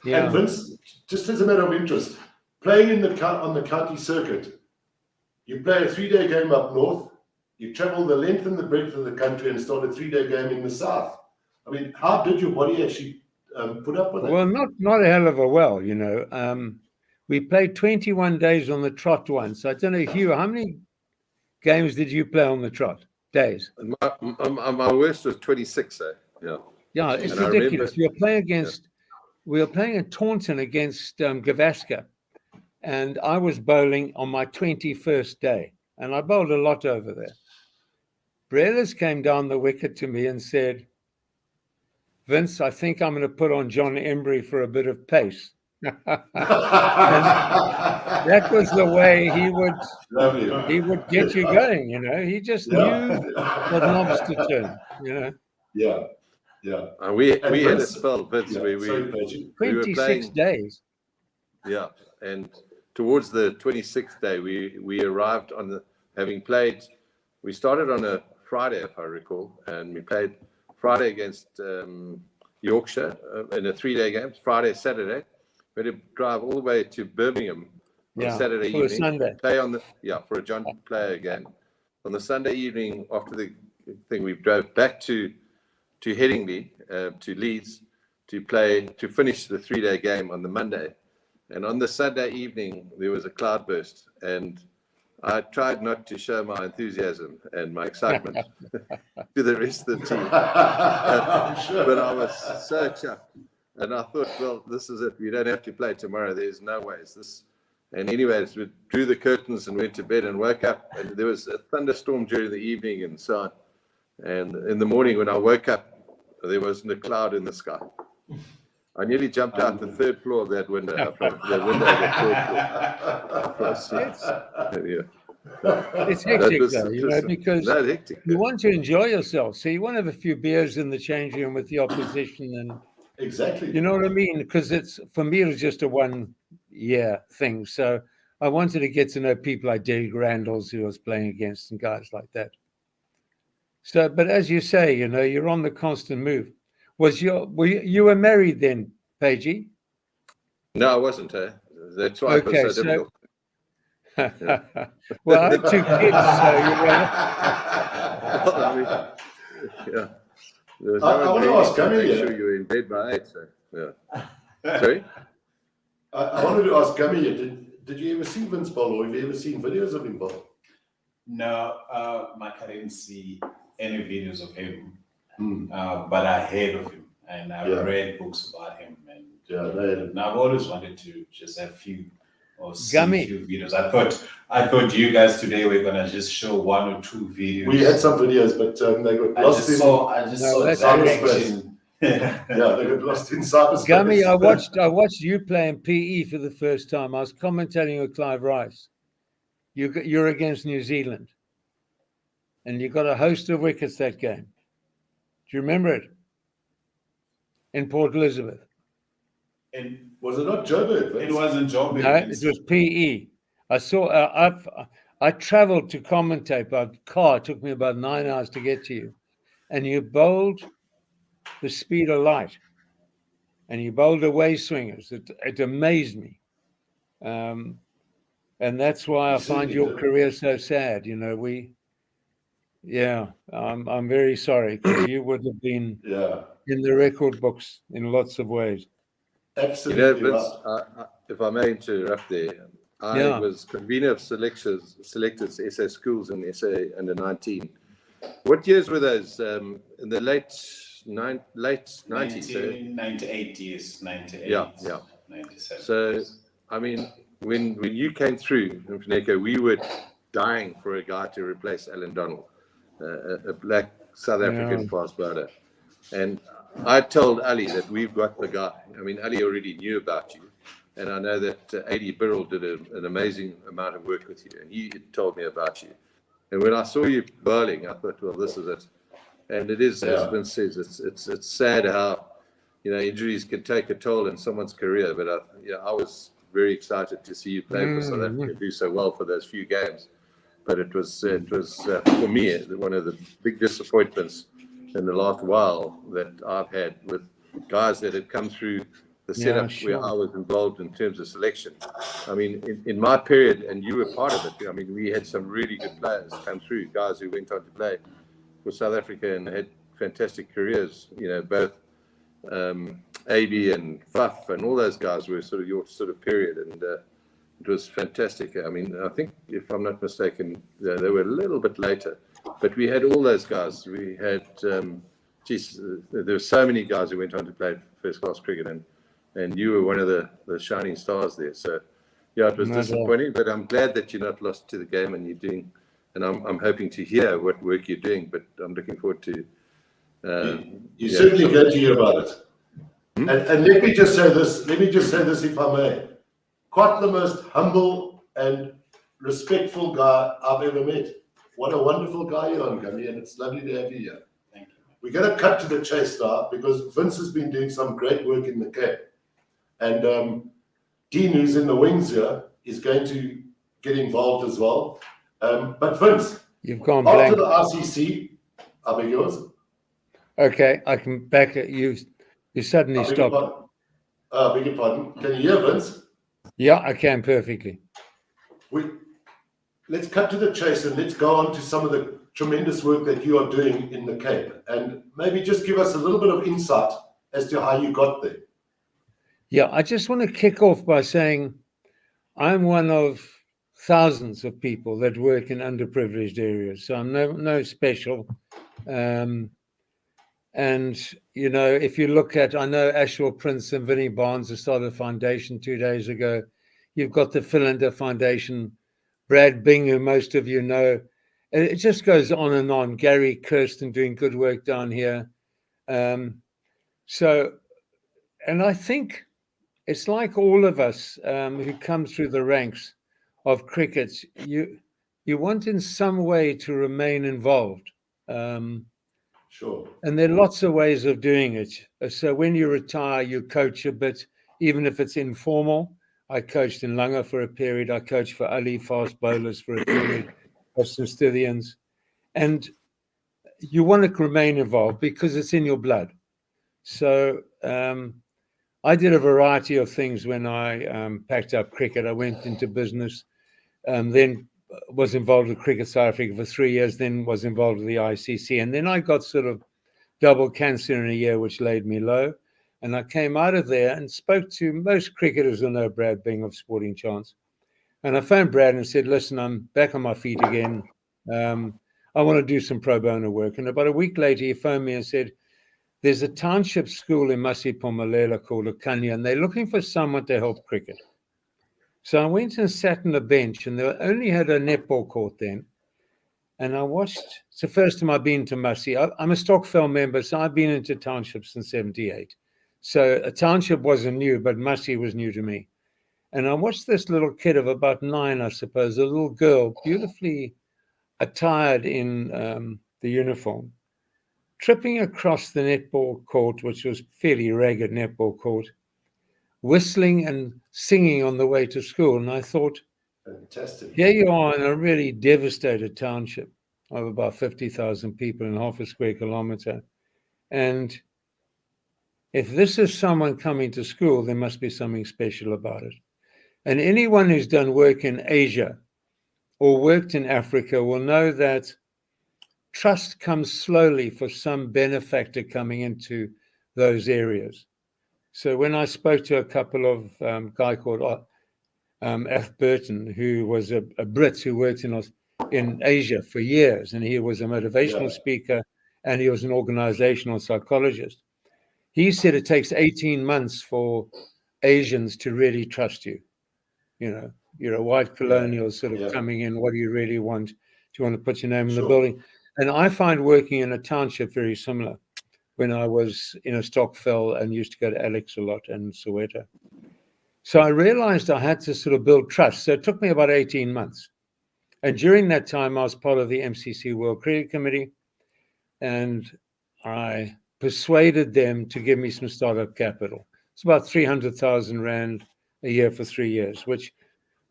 Yeah. And Vince, just as a matter of interest, playing on the county circuit, you play a 3-day game up north, you travel the length and the breadth of the country and start a 3-day game in the south. I mean, how did your body actually put up with it? Well, not a hell of a well, you know. We played 21 days on the trot once. I don't know, Hugh, how many games did you play on the trot? Days? My worst was 26, eh? Yeah. Yeah, it's And I ridiculous. remember- We were playing at Taunton against Gavaskar, and I was bowling on my 21st day, and I bowled a lot over there. Brelas came down the wicket to me and said, Vince, I think I'm going to put on John Embry for a bit of pace. That was the way he would get you going, you know. He just knew what knobs to turn, you know. We had a spell, Vince. We were 26 playing, days. Yeah, and towards the 26th day, we arrived on having played. We started on a Friday, if I recall, and we played Friday against Yorkshire in a 3-day game. Friday, Saturday. We had to drive all the way to Birmingham on Saturday for evening. Sunday. Play for a John player again. on the Sunday evening after the thing, we drove back to Headingley, to Leeds, to finish the 3-day game on the Monday. And on the Sunday evening, there was a cloudburst, and I tried not to show my enthusiasm and my excitement to the rest of the team. But I was so chuffed. And I thought, well, this is it. We don't have to play tomorrow. There's no ways. And anyways, we drew the curtains and went to bed and woke up. And there was a thunderstorm during the evening and so on. And in the morning when I woke up, there wasn't a cloud in the sky. I nearly jumped out the third floor of that window. The window of the third floor. It's hectic, though, because hectic. You want to enjoy yourself. So you want to have a few beers in the changing room with the opposition, and exactly. You know what I mean? Because for me, it was just a 1-year thing. So I wanted to get to know people like Derek Randalls, who I was playing against, and guys like that. So, but as you say, you're on the constant move. You were married then, Pagey? No, I wasn't. That's why it was so difficult. Well, I had 2 kids, yeah. I want to ask Gummy. Make sure you're in bed by 8. So, yeah. Sorry. I wanted to ask Gummy. Did you ever see Vince bowl, or have you ever seen videos of him bowl? No, Mike, I didn't see any videos of him, but I heard of him and I read books about him. And I've always wanted to just have a few or see a few videos. I thought you guys today were gonna just show 1 or 2 videos. We had some videos, but they got lost in. I just saw cyberspace. Yeah, they got lost in cyberspace. Gummy, I watched you playing PE for the first time. I was commentating with Clive Rice. You're against New Zealand, and you got a host of wickets that game. Do you remember it? In Port Elizabeth. And was it not Joburg? It wasn't Joburg. No, it was PE. I saw. I travelled to commentate by car. It took me about 9 hours to get to you, and you bowled the speed of light, and you bowled away swingers. It amazed me, and that's why I find your career so sad. I'm very sorry, because you would have been in the record books in lots of ways. Absolutely. Vince, if I may interrupt there, I was convener of selectors SA schools and SA under 19. What years were those? In the late 90s? 98 years, 98. Yeah. 97. So, I mean, when you came through, Mfuneko, we were dying for a guy to replace Alan Donald, a black South African fast bowler. And I told Ali that we've got the guy. I mean, Ali already knew about you. And I know that A.D. Birrell did an amazing amount of work with you. And he told me about you. And when I saw you bowling, I thought, well, this is it. And it is, as Vince says, it's sad how, injuries can take a toll in someone's career. But I was very excited to see you play for South Africa, do so well for those few games. But it was for me, one of the big disappointments in the last while that I've had with guys that had come through the setup where I was involved in terms of selection. I mean, in my period, and you were part of it, I mean, we had some really good players come through, guys who went on to play for South Africa and had fantastic careers, both AB and Fuff and all those guys were sort of your sort of period, and it was fantastic. I mean, I think, if I'm not mistaken, they were a little bit later, but we had all those guys. We had, there were so many guys who went on to play first-class cricket, and you were one of the shining stars there. So, it was disappointing, but I'm glad that you're not lost to the game and you're doing, and I'm hoping to hear what work you're doing, but I'm looking forward to... you're certainly glad to hear about it. And let me just say this, if I may. Quite the most humble and respectful guy I've ever met. What a wonderful guy you are, Gummy, and it's lovely to have you here. Thank you. We're going to cut to the chase now, because Vince has been doing some great work in the Cape. And Dean, who's in the wings here, is going to get involved as well. But Vince, you've gone after blank. the RCC, I beg yours. Okay, I can back at you. You suddenly stopped. Beg your pardon. Can you hear, Vince? Yeah, I can perfectly. let's cut to the chase and let's go on to some of the tremendous work that you are doing in the Cape, and maybe just give us a little bit of insight as to how you got there. Yeah, I just want to kick off by saying I'm one of thousands of people that work in underprivileged areas, so I'm no special. And, you know, if you look at, I know Ashwell Prince and Vinnie Barnes have started a foundation 2 days ago. You've got the Philander Foundation, Brad Bing, who most of you know. It just goes on and on. Gary Kirsten doing good work down here. So, and I think it's like all of us who come through the ranks of cricket, you want in some way to remain involved. Sure. And there are lots of ways of doing it. So when you retire, you coach a bit, even if it's informal. I coached in Langa for a period. I coached for Ali fast bowlers for a period, Western Stillians. And you want to remain involved because it's in your blood. So I did a variety of things when I packed up cricket. I went into business, then was involved with Cricket South Africa for 3 years, then was involved with the ICC. And then I got sort of double cancer in a year, which laid me low. And I came out of there and spoke to most cricketers who know Brad Bing of Sporting Chance. And I phoned Brad and said, listen, I'm back on my feet again. I want to do some pro bono work. And about a week later, he phoned me and said, there's a township school in Masi Sport called Akanya, and they're looking for someone to help cricket. So I went and sat on a bench, and they only had a netball court then. And I watched, it's the first time I've been to Masi. I'm a Stockfell member, so I've been into townships since 78. So a township wasn't new, but Masi was new to me. And I watched this little kid of about 9, I suppose, a little girl, beautifully attired in the uniform, tripping across the netball court, which was fairly ragged netball court, whistling and singing on the way to school. And I thought, fantastic. Here you are in a really devastated township of about 50,000 people in half a square kilometer. And if this is someone coming to school, there must be something special about it. And anyone who's done work in Asia or worked in Africa will know that trust comes slowly for some benefactor coming into those areas. So when I spoke to a couple of guy called F. Burton, who was a Brit who worked in Asia for years, and he was a motivational speaker and he was an organizational psychologist. He said it takes 18 months for Asians to really trust you. You know, you're a white colonial sort of coming in. What do you really want? Do you want to put your name in the building? And I find working in a township very similar when I was in a Stockfell and used to go to Alex a lot and Soweto. So I realized I had to sort of build trust. So it took me about 18 months. And during that time, I was part of the MCC World Cricket Committee, and I persuaded them to give me some startup capital. It's about 300,000 Rand a year for 3 years, which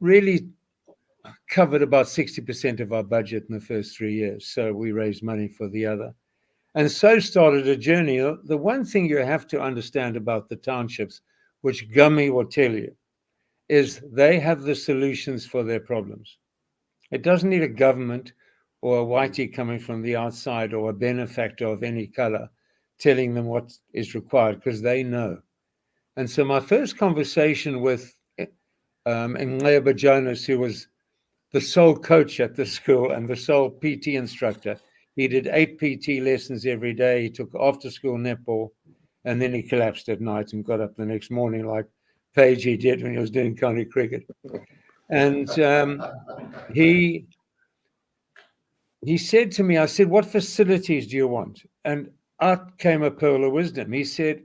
really covered about 60% of our budget in the first 3 years. So we raised money for the other. And so started a journey. The one thing you have to understand about the townships, which Gummy will tell you, is they have the solutions for their problems. It doesn't need a government or a whitey coming from the outside or a benefactor of any color telling them what is required, because they know. And so my first conversation with Ngaya Jonas, who was the sole coach at the school and the sole PT instructor, he did 8 PT lessons every day. He took after school netball, and then he collapsed at night and got up the next morning like Pagey did when he was doing county cricket. And he said to me, I said, what facilities do you want? And out came a pearl of wisdom. He said,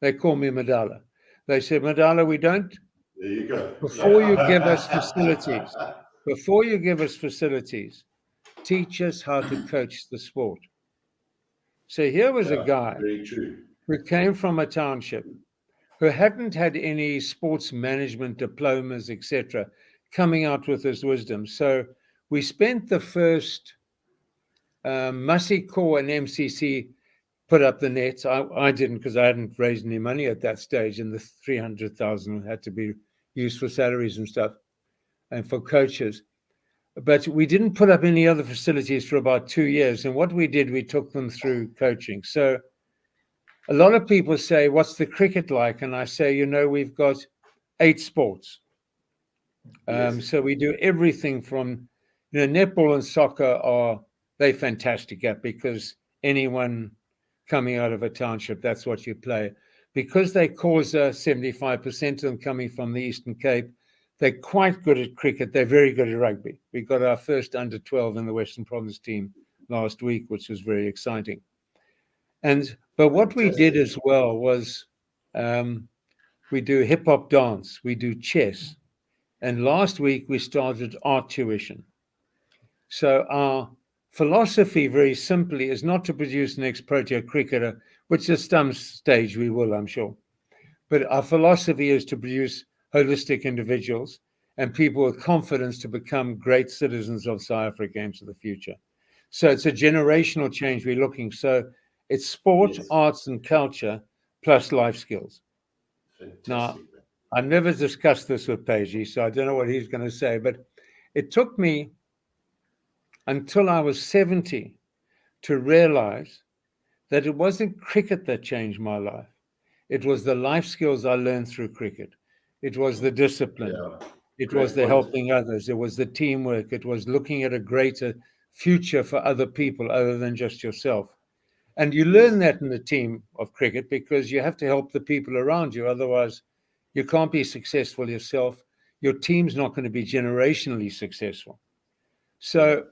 they call me Madala. They said, Madala, we don't. There you go. Before you give us facilities, teach us how to coach the sport. So here was a guy who came from a township, who hadn't had any sports management diplomas, etc., coming out with his wisdom. So we spent the first Masi Core and MCC put up the nets. I didn't, because I hadn't raised any money at that stage, and the 300,000 had to be used for salaries and stuff and for coaches. but we didn't put up any other facilities for about 2 years. And what we did, we took them through coaching. So a lot of people say, what's the cricket like? And I say, we've got 8 sports. So we do everything from, netball and soccer they're fantastic at, because anyone coming out of a township, that's what you play. Because they cause 75% of them coming from the Eastern Cape, they're quite good at cricket. They're very good at rugby. We got our first under 12 in the Western Province team last week, which was very exciting. But what we did as well was we do hip hop dance, we do chess. And last week we started art tuition. So our philosophy, very simply, is not to produce the next Protea cricketer, which at some stage we will, I'm sure. But our philosophy is to produce holistic individuals and people with confidence to become great citizens of South Africa into the future. So it's a generational change we're looking. So it's sport, arts and culture, plus life skills. Fantastic. Now, I never discussed this with Pagey, so I don't know what he's going to say, but it took me until I was 70 to realize that it wasn't cricket that changed my life. It was the life skills I learned through cricket. It was the discipline. It was the helping others. It was the teamwork. It was looking at a greater future for other people other than just yourself. And you learn that in the team of cricket, because you have to help the people around you. Otherwise, you can't be successful yourself. Your team's not going to be generationally successful. So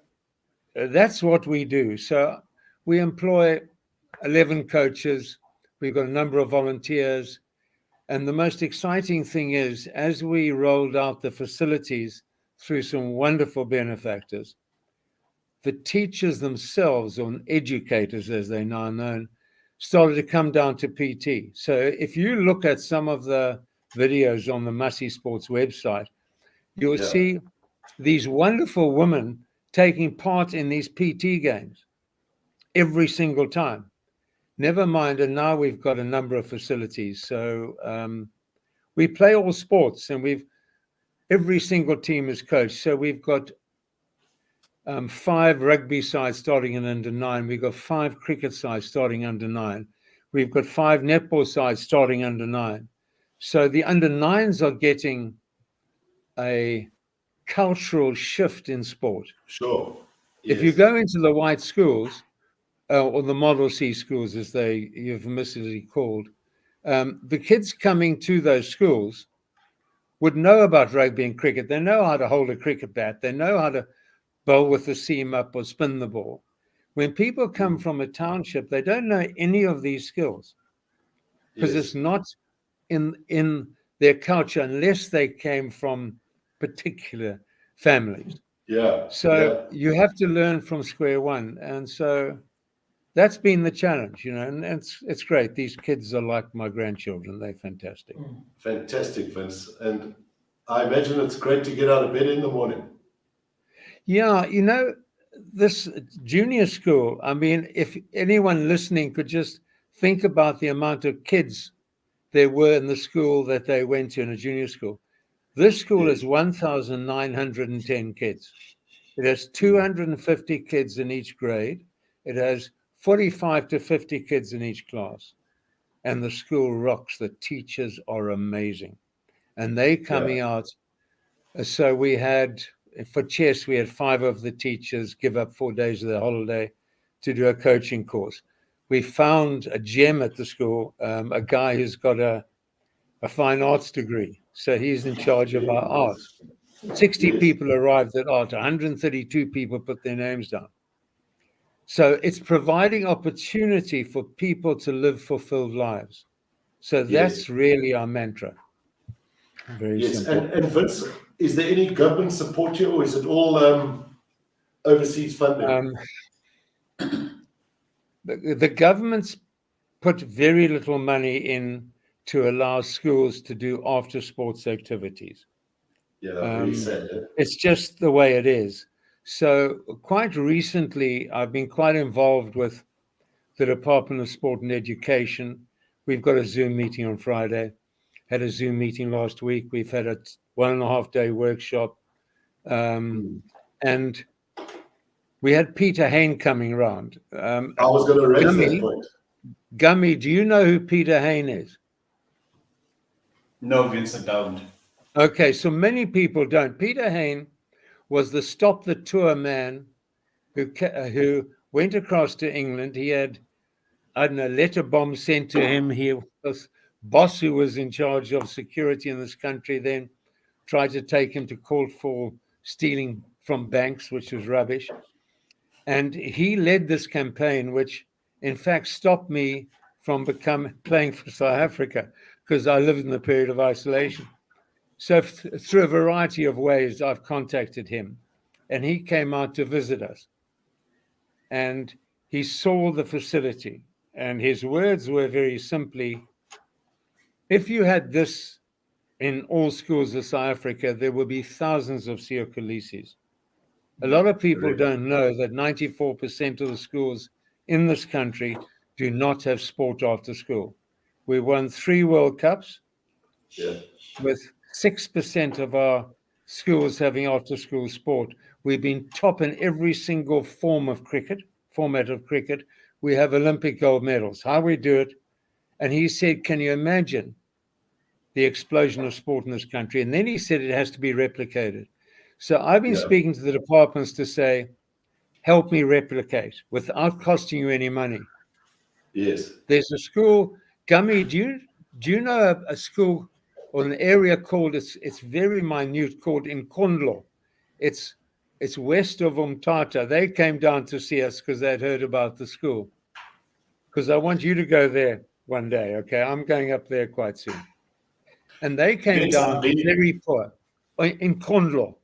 that's what we do. So we employ 11 coaches. We've got a number of volunteers. And the most exciting thing is, as we rolled out the facilities through some wonderful benefactors, the teachers themselves, or educators as they're now known, started to come down to PT. So if you look at some of the videos on the Masi Sport's website, you'll see these wonderful women taking part in these PT games every single time. Never mind, and now we've got a number of facilities. So we play all sports, and every single team is coached. So we've got 5 rugby sides starting in under 9. We've got 5 cricket sides starting under 9. We've got 5 netball sides starting under 9. So the under 9s are getting a cultural shift in sport. Sure. If you go into the white schools, or the Model C schools, as they euphemistically called, the kids coming to those schools would know about rugby and cricket. They know how to hold a cricket bat. They know how to bowl with the seam up or spin the ball. When people come from a township, they don't know any of these skills, because it's not in their culture unless they came from particular families. So you have to learn from square one. And so that's been the challenge, and it's great. These kids are like my grandchildren. They're fantastic. Fantastic, Vince. And I imagine it's great to get out of bed in the morning. Yeah, this junior school, I mean, if anyone listening could just think about the amount of kids there were in the school that they went to, in a junior school. This school is 1,910 kids. It has 250 kids in each grade. It has 45 to 50 kids in each class. And the school rocks. The teachers are amazing. And they coming out. So we had, for chess, we had 5 of the teachers give up 4 days of their holiday to do a coaching course. We found a gem at the school, a guy who's got a fine arts degree. So he's in charge of our art. 60 people arrived at art. 132 people put their names down. So it's providing opportunity for people to live fulfilled lives. So that's really our mantra. Very simple. And Vince, is there any government support here, or is it all overseas funding? The government's put very little money in to allow schools to do after sports activities. Really sad. It's just the way it is. So quite recently, I've been quite involved with the Department of Sport and Education. We've got a Zoom meeting on Friday, had a Zoom meeting last week. We've had a 1.5-day workshop. And we had Peter Hain coming around. I was going to raise that point. Gummy, do you know who Peter Hain is? No, Vincent, don't. Okay, so many people don't. Peter Hain was the Stop the Tour man who went across to England. He had, I don't know, letter bombs sent to him. He was boss who was in charge of security in this country then tried to take him to court for stealing from banks, which was rubbish. And he led this campaign, which in fact stopped me from playing for South Africa because I lived in the period of isolation. So through a variety of ways, I've contacted him, and he came out to visit us. And he saw the facility, and his words were very simply, if you had this in all schools of South Africa, there would be thousands of Siokolisis. A lot of people don't know that 94% of the schools in this country do not have sport after school. We won 3 World Cups with 6% of our schools having after school sport. We've been top in every single format of cricket. We have Olympic gold medals. How we do it? And he said, can you imagine the explosion of sport in this country? And then he said it has to be replicated. So I've been speaking to the departments to say, help me replicate without costing you any money. Yes. There's a school, Gummy, do you know a school or an area called, it's very minute, called Nkondlo. It's west of Umtata. They came down to see us because they'd heard about the school. Because I want you to go there one day, okay? I'm going up there quite soon. And they came down very poor in Nkondlo.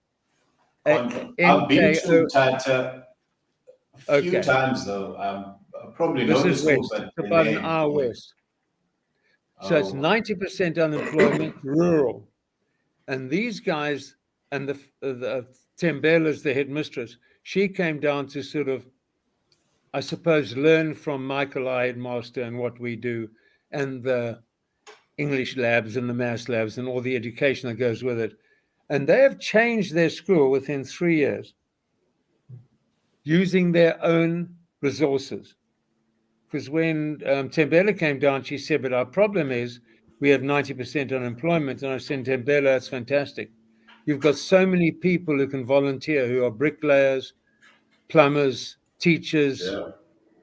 I've been to Tata a few times, though. Probably this know is the west. schools. It's about an hour west. So it's 90% unemployment, rural. And these guys, and the Tembela's the headmistress, she came down to sort of, I suppose, learn from Michael, our headmaster, and what we do, and the English labs and the maths labs and all the education that goes with it. And they have changed their school within 3 years using their own resources. Because when Tembela came down, she said, but our problem is we have 90% unemployment. And I said, Tembela, that's fantastic. You've got so many people who can volunteer, who are bricklayers, plumbers, teachers,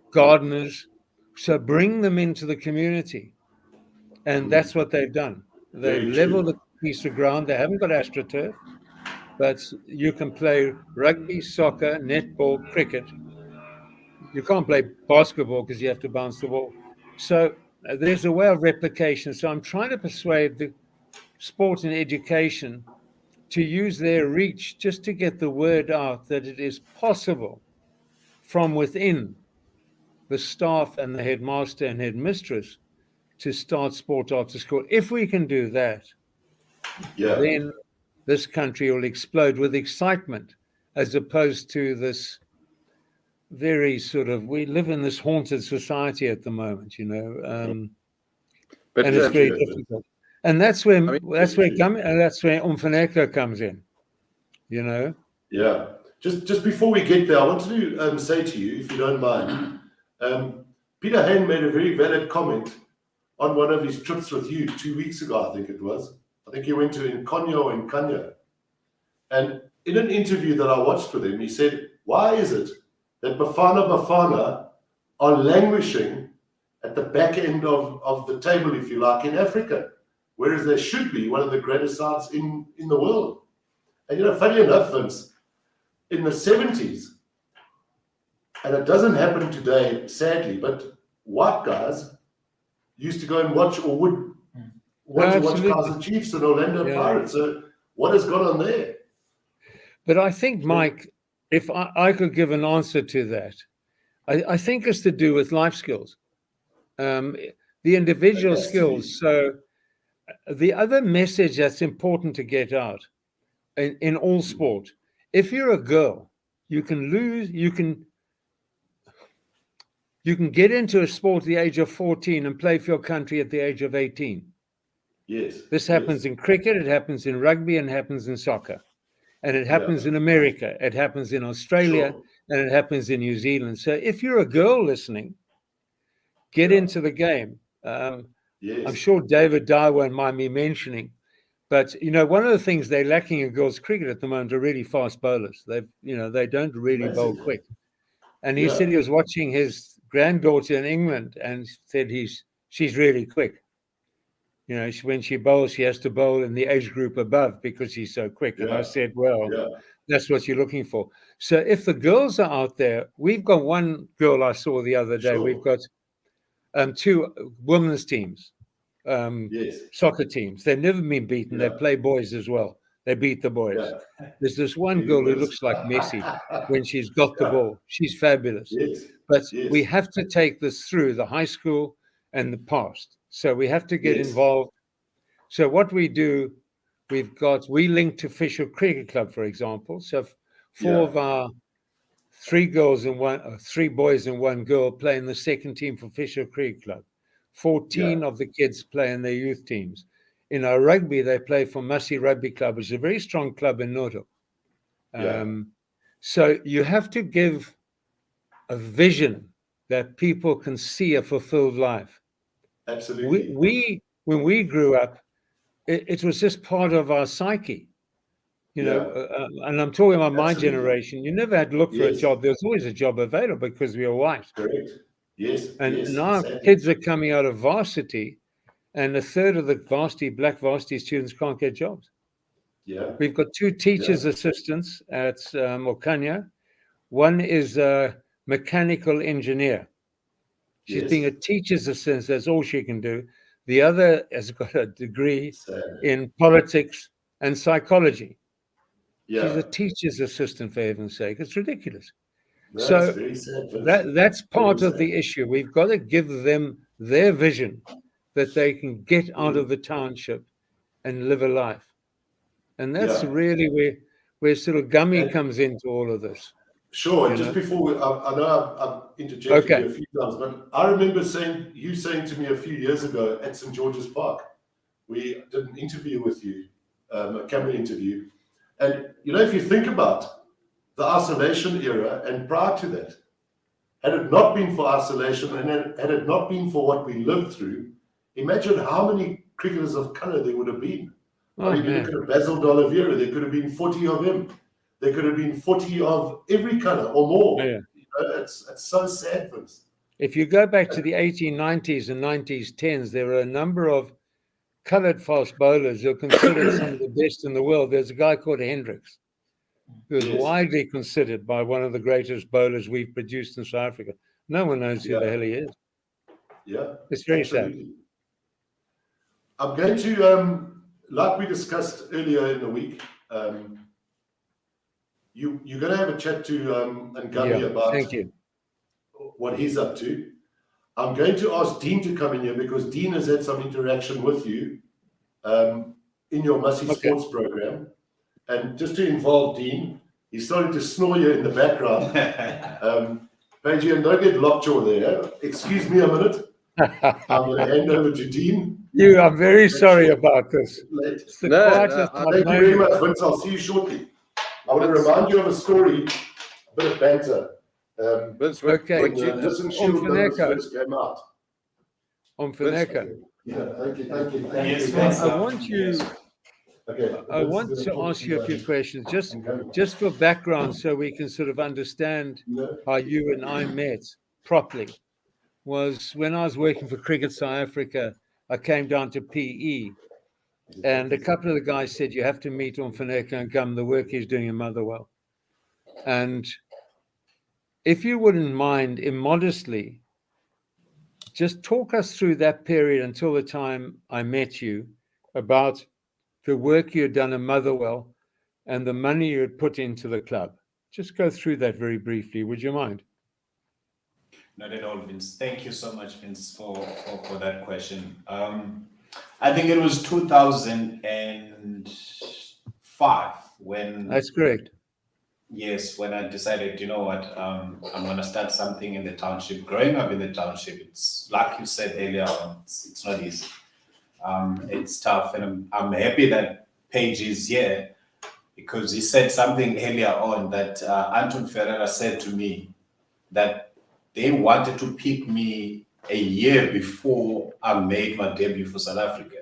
gardeners. So bring them into the community. And that's what they've done. They've leveled a piece of ground. They haven't got AstroTurf, but you can play rugby, soccer, netball, cricket. You can't play basketball because you have to bounce the ball. So there's a way of replication. So I'm trying to persuade the sport and education to use their reach just to get the word out that it is possible from within the staff and the headmaster and headmistress to start sport after school. If we can do that, then this country will explode with excitement, as opposed to this very sort of, we live in this haunted society at the moment, you know, but and it's very difficult. And that's where Mfuneko comes in, you know. Yeah. Just before we get there, I wanted to say to you, if you don't mind, Peter Hain made a very valid comment on one of his trips with you 2 weeks ago, I think it was. I think he went to Nkonyo and Kanya. And in an interview that I watched with him, he said, why is it that Bafana are languishing at the back end of the table, if you like, in Africa, whereas they should be one of the greatest sides in the world? And, you know, funny enough, Vince, in the 70s, and it doesn't happen today, sadly, but white guys used to go and watch, or would want to watch Kaizer Chiefs and Orlando Pirates. So what has gone on there? But I think, Mike, if I could give an answer to that, I think it's to do with life skills, the individual skills. So the other message that's important to get out in all sport, if you're a girl, you can lose, you can get into a sport at the age of 14 and play for your country at the age of 18. Yes. This happens in cricket, it happens in rugby, and happens in soccer. And it happens in America, it happens in Australia, and it happens in New Zealand. So if you're a girl listening, get into the game. I'm sure David Dyer won't mind me mentioning, but one of the things they're lacking in girls' cricket at the moment are really fast bowlers. They don't really bowl quick. And he said he was watching his granddaughter in England and said she's really quick. When she bowls, she has to bowl in the age group above because she's so quick. And I said, well, that's what you're looking for. So if the girls are out there, we've got one girl I saw the other day. We've got 2 women's teams, soccer teams. They've never been beaten. They play boys as well. They beat the boys. There's this one girl who looks like Messi when she's got the ball. She's fabulous. But we have to take this through the high school and the past. So we have to get involved. So what we do, we link to Fisher Cricket Club, for example. So 4 of our 3 boys and 1 girl play in the second team for Fisher Cricket Club. 14 of the kids play in their youth teams. In our rugby, they play for Masi Rugby Club, which is a very strong club in Noto. So you have to give a vision that people can see a fulfilled life. Absolutely. When we grew up, it was just part of our psyche. And I'm talking about my generation. You never had to look for a job. There was always a job available because we were white. Correct. Yes. And now kids are coming out of varsity, and 1/3 of the black varsity students can't get jobs. We've got 2 teachers' assistants at Mokanya. One is a mechanical engineer. She's being a teacher's assistant. That's all she can do. The other has got a degree in politics and psychology. She's a teacher's assistant, for heaven's sake. It's ridiculous. That's very sad, that's part of the issue. We've got to give them their vision that they can get out of the township and live a life. And that's really where sort of Gummy comes into all of this. Sure. Just before I know I've interjected you a few times, but I remember you saying to me a few years ago at St. George's Park, we did an interview with you, a camera interview. And, if you think about the isolation era and prior to that, had it not been for isolation and had it not been for what we lived through, imagine how many cricketers of colour there would have been. You look at Basil D'Oliveira, there could have been 40 of him. There could have been 40 of every colour or more. It's so sad, Vince. If you go back to the 1890s and 1910s, there were a number of coloured fast bowlers who are considered some of the best in the world. There's a guy called Hendricks, who is widely considered by one of the greatest bowlers we've produced in South Africa. No one knows who the hell he is. It's very sad. I'm going to, like we discussed earlier in the week, you're going to have a chat to Ngami about what he's up to. I'm going to ask Dean to come in here because Dean has had some interaction with you in your Masi Sports program. And just to involve Dean, he's starting to snore here in the background. Pagey, and don't get lockjaw there. Excuse me a minute. I'm going to hand over to Dean. I'm very sorry about this. Thank you very much, Vince. I'll see you shortly. I want to remind you of a story, a bit of banter. Vince, listen, Vince came out. Mfuneko. Thank you. Yes, I want to ask you a few questions, just for background, so we can sort of understand how you and I met properly. Was when I was working for Cricket South Africa, I came down to PE, and a couple of the guys said, you have to meet Mfuneko Ngam, the work he's doing in Motherwell. And if you wouldn't mind, immodestly, just talk us through that period until the time I met you, about the work you had done in Motherwell and the money you had put into the club. Just go through that very briefly, would you mind? Not at all, Vince. Thank you so much, Vince, for that question. I think it was 2005 when... That's correct. Yes, when I decided, you know what, I'm going to start something in the township. Growing up in the township, it's like you said earlier on, it's not easy. It's tough, and I'm happy that Page is here, because he said something earlier on that Anton Ferreira said to me that they wanted to pick me a year before I made my debut for South Africa.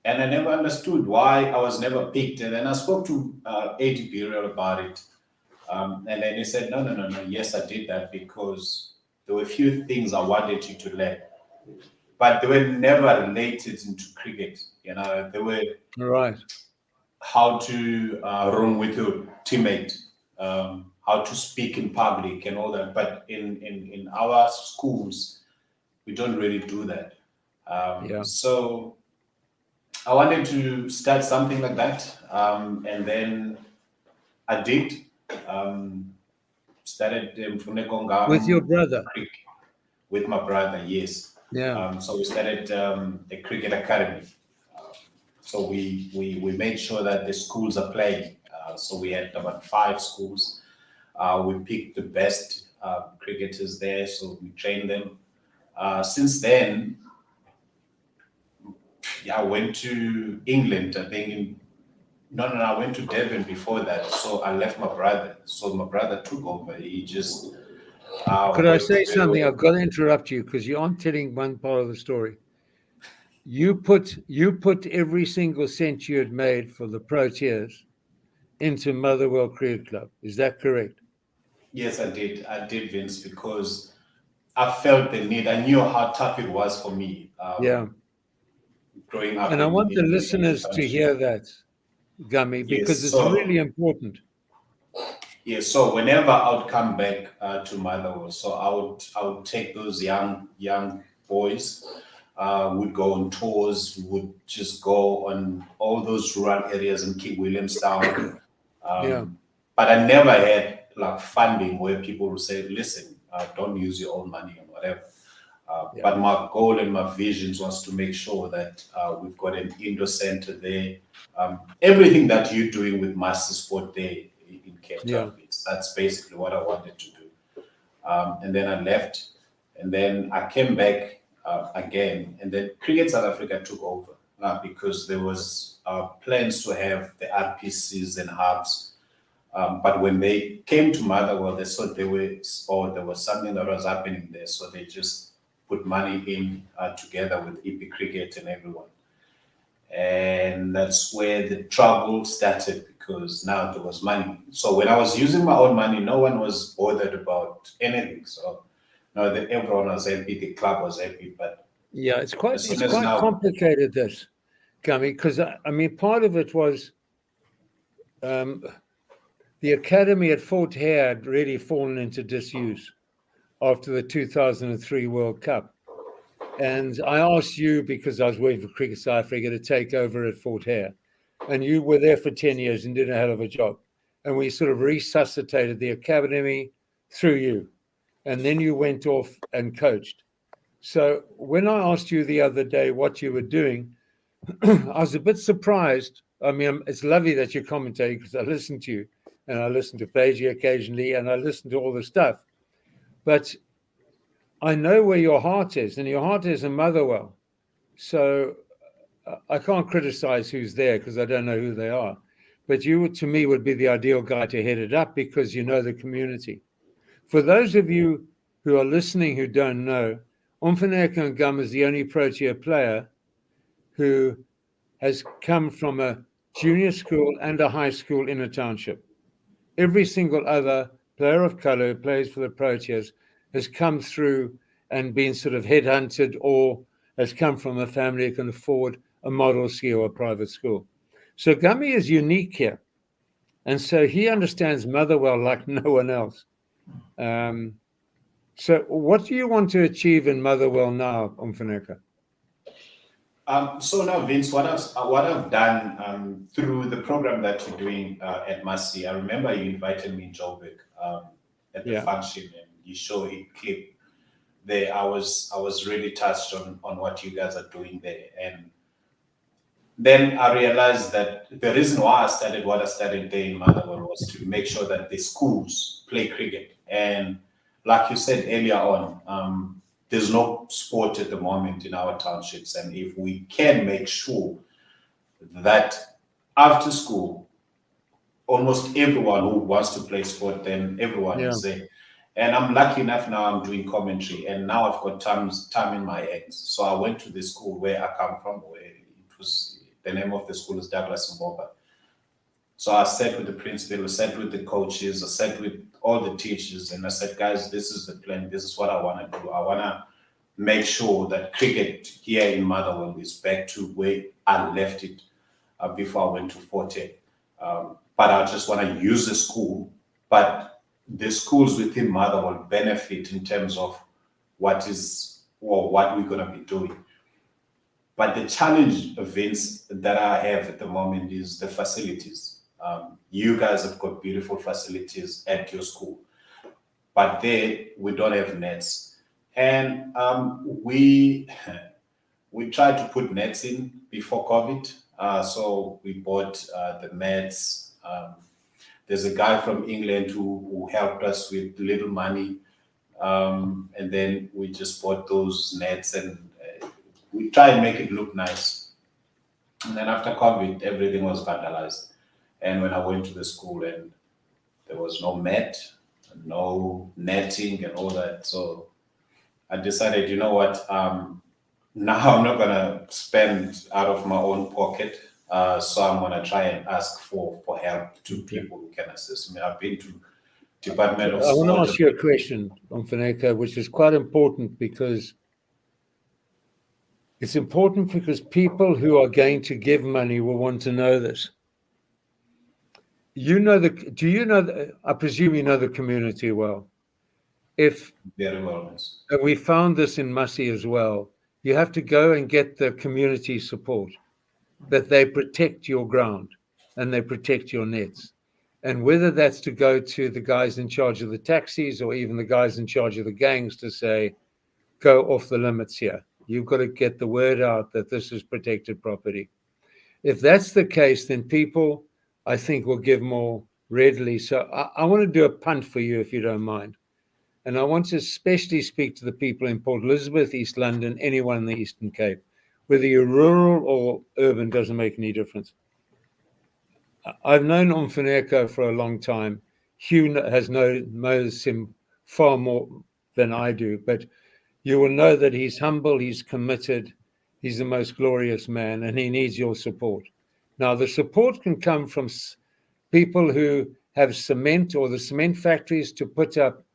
And I never understood why I was never picked. And then I spoke to A.D. Bijl about it. And then he said, no, yes, I did that because there were a few things I wanted you to learn. But they were never related into cricket. You know, they were Right. how to run with your teammate, how to speak in public and all that. But in our schools, we don't really do that. So I wanted to start something like that. And then I did. Started Mfuneko Ngam. With your brother? With my brother, yes. Yeah. So we started the cricket academy. So we made sure that the schools are playing. So we had about 5 schools. We picked the best cricketers there, so we trained them. Since then, I went to England, I think. I went to Devon before that. So I left my brother. So my brother took over. He just. Could I say something? I've got to interrupt you because you aren't telling one part of the story. You put every single cent you had made for the Proteas into Motherwell Cricket Club. Is that correct? Yes, I did. I did, Vince, because I felt the need. I knew how tough it was for me. Growing up. And I want the listeners to hear that, Gummy, because it's really important. Yeah, so whenever I would come back to Motherwell, so I would take those young boys. We'd go on tours. We would just go on all those rural areas in King Williamstown. But I never had like funding where people would say, "Listen, don't use your own money or whatever." But my goal and my visions was to make sure that we've got an indoor center there. Everything that you're doing with Masi Sport there in Cape Town, that's basically what I wanted to do. And then I left, and then I came back again, and then Cricket South Africa took over because there was plans to have the RPCs and hubs. But when they came to Motherwell, they saw there was something that was happening there, so they just put money in together with EP Cricket and everyone. And that's where the trouble started because now there was money. So when I was using my own money, no one was bothered about anything. So now that everyone was happy, the club was happy. But it's quite complicated, this, Gummy, because I mean, part of it was the academy at Fort Hare had really fallen into disuse after the 2003 World Cup. And I asked you, because I was waiting for Cricket South Africa to take over at Fort Hare, and you were there for 10 years and did a hell of a job. And we sort of resuscitated the academy through you. And then you went off and coached. So when I asked you the other day what you were doing, I was a bit surprised. I mean, it's lovely that you're commentating because I listen to you and I listen to Pagey occasionally and I listen to all the stuff. But I know where your heart is, and your heart is in Motherwell. So I can't criticize who's there because I don't know who they are. But you, to me, would be the ideal guy to head it up because you know the community. For those of you who are listening who don't know, Mfuneko Ngam is the only Protea player who has come from a junior school and a high school in a township. Every single other player of color who plays for the Proteas has come through and been sort of headhunted or has come from a family who can afford a model school or a private school. So Gummy is unique here. And so he understands Motherwell like no one else. So what do you want to achieve in Motherwell now, Mfuneko? So now, Vince, what I've done through the program that you're doing at Masi, I remember you invited me in Joburg at the function, and you showed a clip there. I was really touched on what you guys are doing there, and then I realized that the reason why I started what I started there in Motherwell was to make sure that the schools play cricket. And like you said earlier on, there's no sport at the moment in our townships. And if we can make sure that after school, almost everyone who wants to play sport, then everyone is there. And I'm lucky enough now I'm doing commentary, and now I've got time in my hands. So I went to the school where I come from, where it was, the name of the school is Douglas Mboba. So I sat with the principal, I sat with the coaches, I sat with all the teachers, and I said, guys, this is the plan, this is what I want to do. I want to make sure that cricket here in Motherwell is back to where I left it before I went to Protea. But I just want to use the school, but the schools within Motherwell benefit in terms of what we're going to be doing. But the challenge, Vince, that I have at the moment is the facilities. You guys have got beautiful facilities at your school, but there we don't have nets. And we tried to put nets in before COVID. So we bought the nets. There's a guy from England who helped us with little money. And then we just bought those nets, and we try and make it look nice. And then after COVID, everything was vandalized. And when I went to the school, and there was no mat, no netting and all that. So I decided, you know what, now I'm not gonna spend out of my own pocket. So I'm gonna try and ask for help to people who can assist me. I've been to Department of Sport. I want to ask you a question, Mfuneko, which is quite important, because it's important because people who are going to give money will want to know this. You know I presume you know the community well. Very well, yes. And we found this in Masi as well. You have to go and get the community support, that they protect your ground and they protect your nets. And whether that's to go to the guys in charge of the taxis or even the guys in charge of the gangs to say, go off the limits here. You've got to get the word out that this is protected property. If that's the case, then people, I think, will give more readily. So I want to do a punt for you, if you don't mind. And I want to especially speak to the people in Port Elizabeth, East London, anyone in the Eastern Cape. Whether you're rural or urban doesn't make any difference. I've known Mfuneko for a long time. Hugh knows him far more than I do, but you will know that he's humble, he's committed, he's the most glorious man, and he needs your support. Now, the support can come from people who have cement, or the cement factories to put up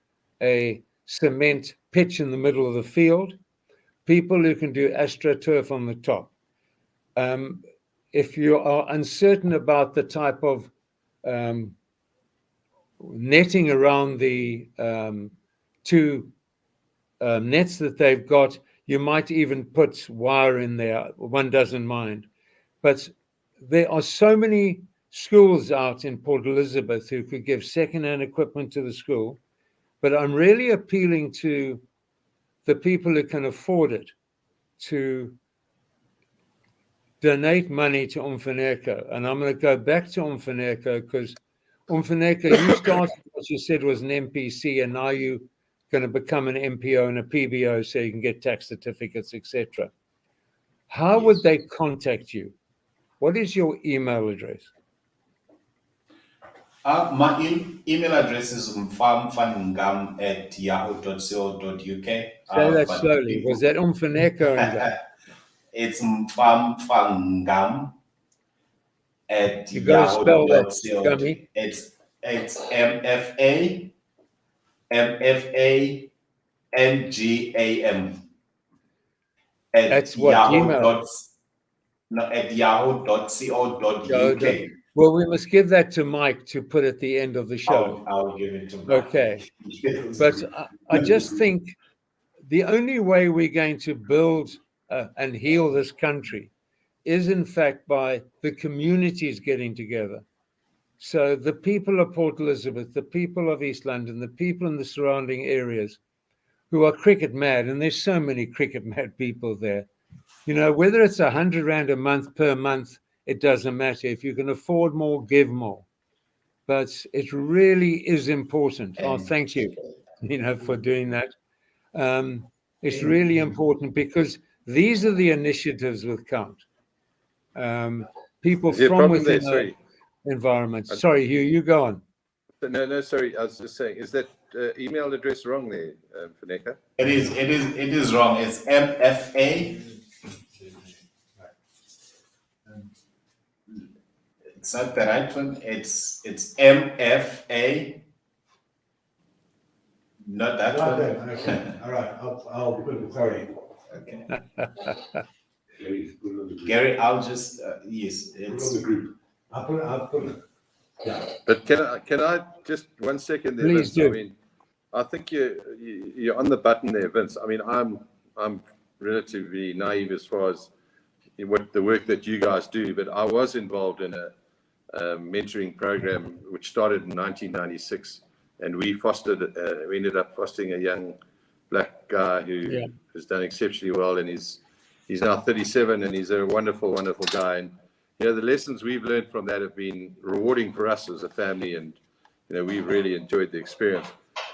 a cement pitch in the middle of the field, people who can do AstroTurf on the top. If you are uncertain about the type of netting around the two nets that they've got, you might even put wire in there. One doesn't mind. But there are so many schools out in Port Elizabeth who could give second-hand equipment to the school. But I'm really appealing to the people who can afford it to donate money to Mfuneko. And I'm going to go back to Mfuneko, because Mfuneko, you started what you said was an MPC, and now you're going to become an MPO and a PBO so you can get tax certificates, etc. How would they contact you? What is your email address? My email address is mfunekongam@yahoo.co.uk. Say that slowly. Was that Mfuneko Ngam? It's mfunekongam at You got to spell that, yahoo.co. Gummy. It's MFANGAM That's what Gino. At yahoo.co.uk. Well, we must give that to Mike to put at the end of the show. I'll give it to Mike. Okay. But I just think the only way we're going to build and heal this country is, in fact, by the communities getting together. So the people of Port Elizabeth, the people of East London, the people in the surrounding areas who are cricket mad, and there's so many cricket mad people there. You know, whether it's 100 Rand a month per month, it doesn't matter. If you can afford more, give more. But it really is important. Oh, thank you, for doing that. It's really important, because these are the initiatives that count. people Is there a from problem there? within Sorry. the environment. Sorry, Hugh, you go on. No, sorry. I was just saying, is that email address wrong there, Mfuneko? It is wrong. It's MFA. It's not the right one. It's MFA. Not that one. Okay. All right. I'll put it. Sorry. Okay. Gary, put it on the group. Gary, I'll just yes. Put it on It's the group. I'll put it. Yeah. But can I just 1 second there, Please Vince? do. I mean, I think you're on the button there, Vince. I mean, I'm relatively naive as far as what the work that you guys do, but I was involved in a mentoring program which started in 1996, and we ended up fostering a young black guy who has done exceptionally well, and he's now 37, and he's a wonderful, wonderful guy. And you know, the lessons we've learned from that have been rewarding for us as a family, and you know, we've really enjoyed the experience.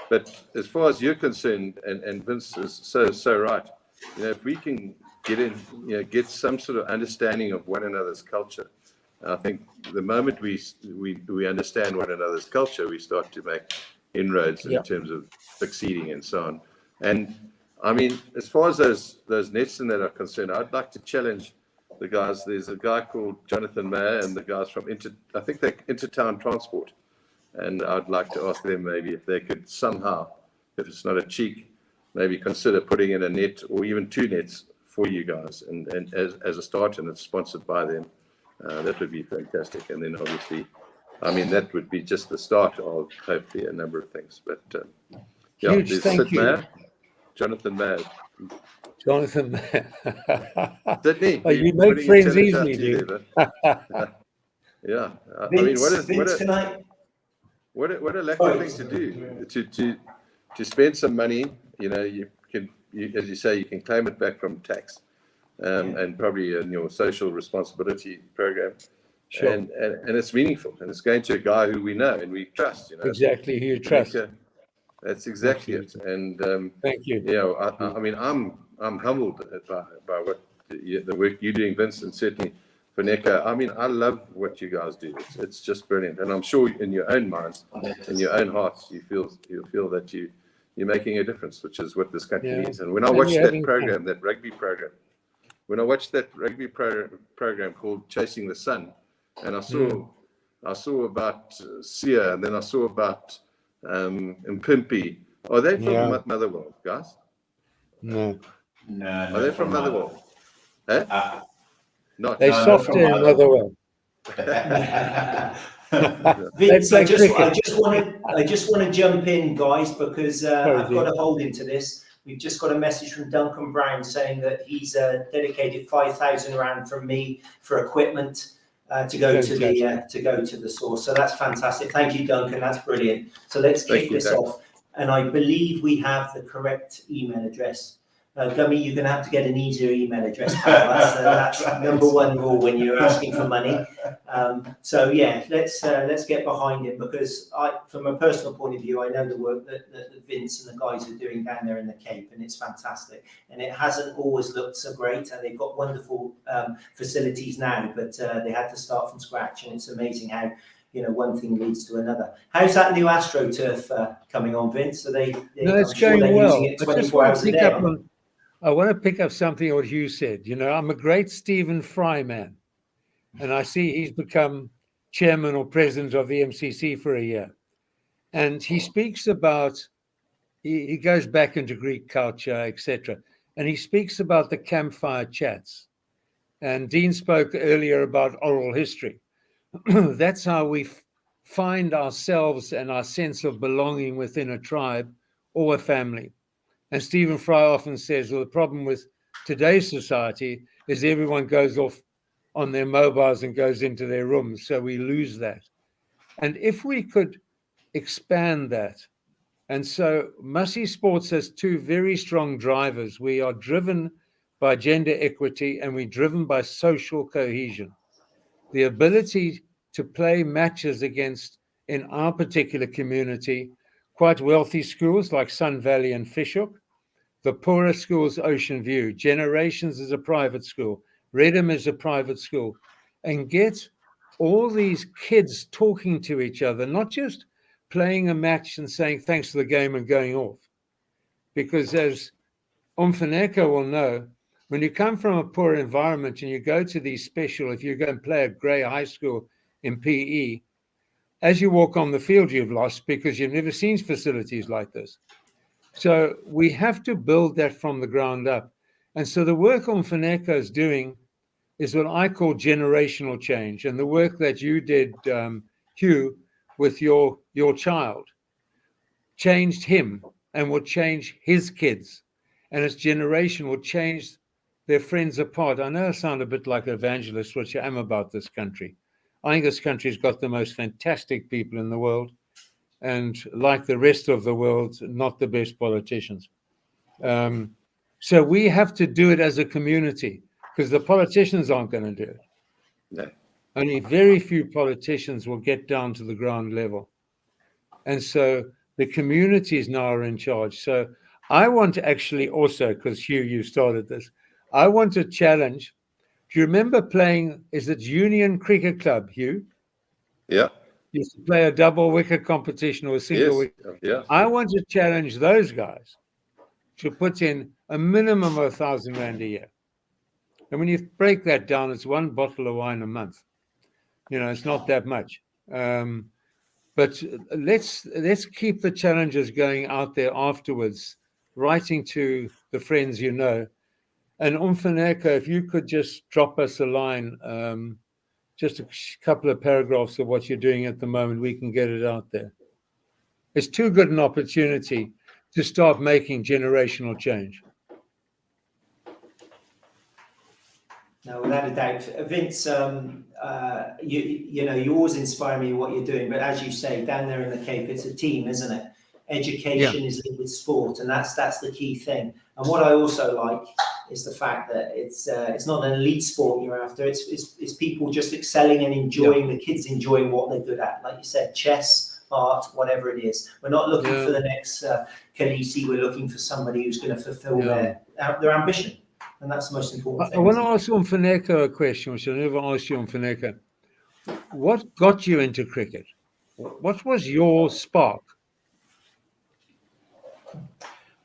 But as far as you're concerned, and Vince is so right, you know, if we can get some sort of understanding of one another's culture, I think the moment we understand one another's culture, we start to make inroads in terms of succeeding and so on. And I mean, as far as those nets and that are concerned, I'd like to challenge the guys. There's a guy called Jonathan Mayer and the guys from I think they're Intertown Transport. And I'd like to ask them maybe if they could somehow, if it's not a cheek, maybe consider putting in a net or even 2 nets for you guys, and as a start, and it's sponsored by them. That would be fantastic. And then obviously, I mean, that would be just the start of hopefully a number of things. But yeah, Huge there's thank Sid you. Mayer, Jonathan Mayer. Jonathan Mayer. Sydney, Oh, you make putting friends each other easily, out to you dude. there, yeah, I mean, what a lucky thing to do, to spend some money. You know, you can, as you say, you can claim it back from tax, and probably in your social responsibility program. Sure. And it's meaningful, and it's going to a guy who we know and we trust. You know, Exactly, who you trust. That's exactly it. And thank you. You know, I mean, I'm humbled by what the work you're doing, Vincent. Certainly, Mfuneko. I mean, I love what you guys do. It's just brilliant, and I'm sure in your own minds, in your own hearts, you feel that you're making a difference, which is what this country needs. And when I watched that program, that rugby program, when I watched that rugby program called Chasing the Sun, and I saw about Sia, and then I saw about Mpimpi. Are they from Motherwell, guys? No. Are they from Motherwell? Eh? Not. They soft in Motherwell. Vince, I just want to jump in, guys, because I've got to hold into this. We've just got a message from Duncan Brown saying that he's dedicated 5,000 rand from me for equipment to go to the source. So that's fantastic. Thank you, Duncan. That's brilliant. So let's kick this off. And I believe we have the correct email address. Gummy, you're going to have to get an easier email address. That's number one rule when you're asking for money. So yeah, let's get behind it, because from a personal point of view, I know the work that Vince and the guys are doing down there in the Cape, and it's fantastic. And it hasn't always looked so great, and they've got wonderful facilities now, but they had to start from scratch, and it's amazing how, you know, one thing leads to another. How's that new AstroTurf coming on, Vince? So no, it's going well. I want to pick up something what Hugh said. You know, I'm a great Stephen Fry man, and I see he's become chairman or president of the MCC for a year. And he speaks about, he goes back into Greek culture, etc. And he speaks about the campfire chats. And Dean spoke earlier about oral history. That's how we find ourselves and our sense of belonging within a tribe or a family. And Stephen Fry often says, well, the problem with today's society is everyone goes off on their mobiles and goes into their rooms. So we lose that. And if we could expand that. And so Masi Sports has 2 very strong drivers. We are driven by gender equity, and we're driven by social cohesion. The ability to play matches against, in our particular community, quite wealthy schools like Sun Valley and Fishhook, the poorer schools, Ocean View. Generations is a private school. Redham is a private school. and get all these kids talking to each other, not just playing a match and saying thanks for the game and going off. Because as Mfuneko will know, when you come from a poor environment and you go to these special, if you go and play at Grey High School in PE, as you walk on the field, you've lost because you've never seen facilities like this. So we have to build that from the ground up. And so the work Mfuneko is doing is what I call generational change. And the work that you did, Hugh, with your child changed him and will change his kids. And its generation will change their friends apart. I know I sound a bit like an evangelist, which I am about this country. I think this country's got the most fantastic people in the world. And like the rest of the world, not the best politicians. So we have to do it as a community because the politicians aren't going to do it. No. Only very few politicians will get down to the ground level. And so the communities now are in charge. So I want to actually also, because Hugh, you started this, I want to challenge. Do you remember playing, is it Union Cricket Club, Hugh? Yeah. You used to play a double wicket competition or a single wicket. Yeah. I want to challenge those guys to put in a minimum of R1,000 a year. And when you break that down, it's one bottle of wine a month. You know, it's not that much. But let's keep the challenges going out there afterwards, writing to the friends you know. And Mfuneko, if you could just drop us a line, just a couple of paragraphs of what you're doing at the moment, we can get it out there. It's too good an opportunity to start making generational change. No, without a doubt. Vince, you know, you always inspire me what you're doing, but as you say, down there in the Cape, it's a team, isn't it? Education is linked with sport, and that's the key thing. And what I also like is the fact that it's not an elite sport you're after. It's people just excelling and enjoying, the kids enjoying what they're good at. Like you said, chess, art, whatever it is. We're not looking for the next Khaleesi. We're looking for somebody who's going to fulfill their ambition. And that's the most important thing. I want to ask Mfuneko a question, which I never asked you, Mfuneko. What got you into cricket? What was your spark?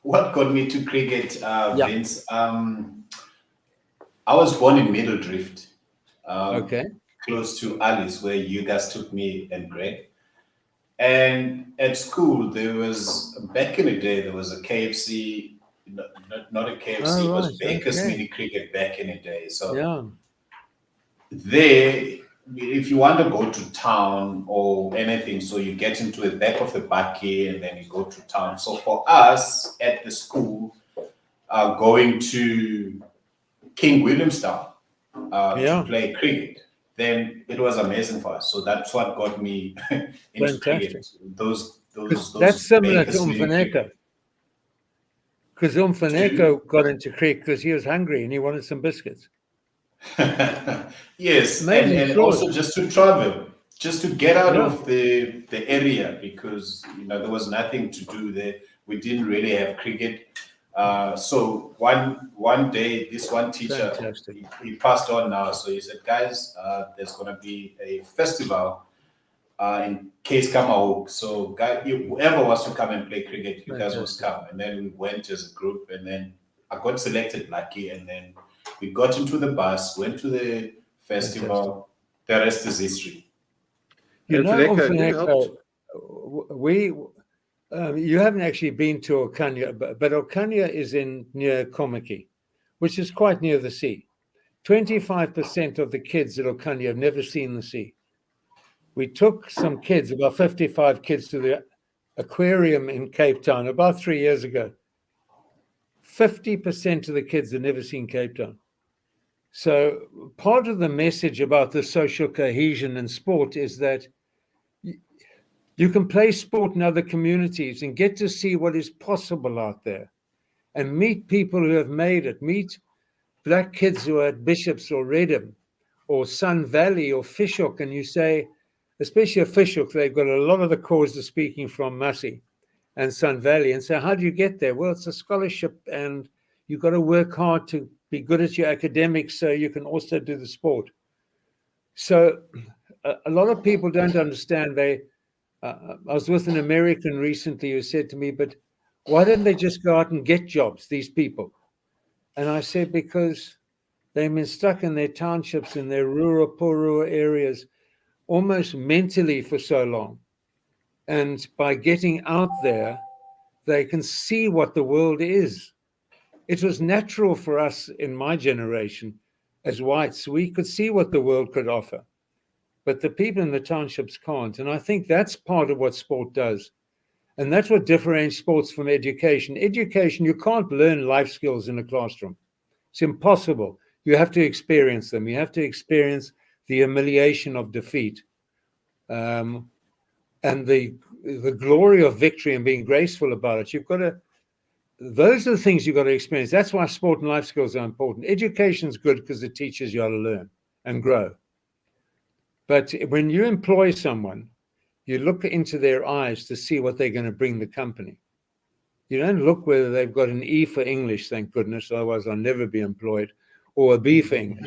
What got me to cricket, Vince? I was born in Middledrift, close to Alice, where you guys took me and Greg. And at school, there was, back in the day, there was a KFC, not a KFC, it was Baker's Mini Cricket back in the day. So there, if you want to go to town or anything, so you get into the back of the Pagey and then you go to town. So for us at the school, going to King Williamstown to play cricket, then it was amazing for us. So that's what got me into cricket. Those that's similar to Mfuneko. Because Mfuneko got into cricket because he was hungry and he wanted some biscuits. Yes, and also just to travel, just to get out of the area, because there was nothing to do there. We didn't really have cricket. So one day, this one teacher, he passed on now. So he said, guys, there's going to be a festival in Case Kamahok. So whoever wants to come and play cricket, you guys must come. And then we went as a group, and then I got selected lucky, and then we got into the bus, went to the festival. The rest is history. You haven't actually been to Okanya, but Okanya is near Komaki, which is quite near the sea. 25% of the kids at Okanya have never seen the sea. We took some kids, about 55 kids, to the aquarium in Cape Town about 3 years ago. 50% of the kids have never seen Cape Town. So part of the message about the social cohesion in sport is that you can play sport in other communities and get to see what is possible out there and meet people who have made it. Meet black kids who are at Bishops or Redham or Sun Valley or Fishhook, and you say, especially at Fishhook, they've got a lot of the cores are speaking from Masi and Sun Valley. And so how do you get there? Well, it's a scholarship, and you've got to work hard to be good at your academics so you can also do the sport. So a lot of people don't understand. I was with an American recently who said to me, but why don't they just go out and get jobs, these people? And I said, because they've been stuck in their townships, in their rural, poor rural areas, almost mentally for so long. And by getting out there, they can see what the world is. It was natural for us in my generation as whites. We could see what the world could offer. But the people in the townships can't. And I think that's part of what sport does. And that's what differentiates sports from education. Education, you can't learn life skills in a classroom. It's impossible. You have to experience them. You have to experience the humiliation of defeat, and the glory of victory and being graceful about it. You've got to, those are the things you've got to experience. That's why sport and life skills are important. Education's good because it teaches you how to learn and grow. But when you employ someone, you look into their eyes to see what they're going to bring the company. You don't look whether they've got an E for English, thank goodness, otherwise I'll never be employed, or a B for English.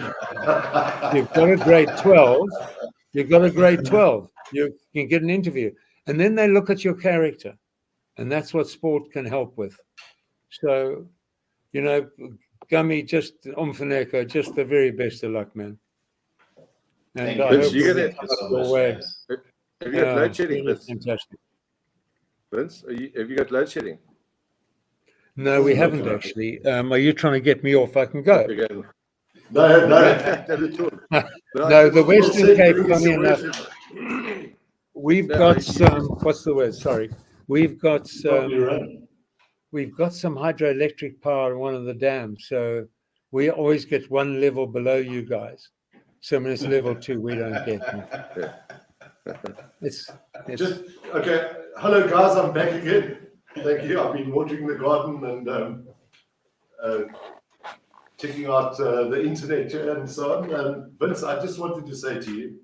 You've got a grade 12, you've got a grade 12, you can get an interview. And then they look at your character, and that's what sport can help with. So, you know, Gummy, just Mfuneko, just the very best of luck, man. And I hope you we'll gonna- come your way. Have you got load shedding, Vince? Fantastic. Vince, have you got load shedding? No, we haven't actually. Are you trying to get me off? I can go. Again. No. No, the Western Cape, Bring us funny a enough, word. we've got some, what's the word? Sorry. We've got Probably some, right. we've got some hydroelectric power in one of the dams. So we always get one level below you guys. So when it's level 2, we don't get them. It's Just okay. Hello, guys. I'm back again. Thank you. I've been watering the garden and checking out the internet and so on. Vince, I just wanted to say to you,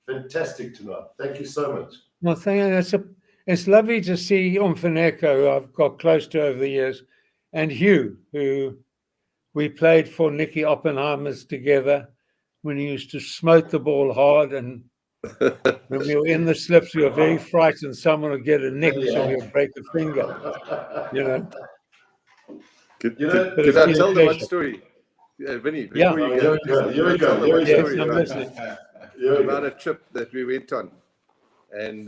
fantastic tonight. Thank you so much. well, thank you. It's lovely to see Mfuneko, who I've got close to over the years, and Hugh, who we played for Nicky Oppenheimer's together when he used to smote the ball hard, and when we were in the slips, we were very frightened someone would get a nick, so we would break a finger, you know. Could it's I been a tell them one pleasure. story, Vinny? Yeah. Before you Here we go. tell them one Yes, story I'm about, listening. about a trip that we went on, and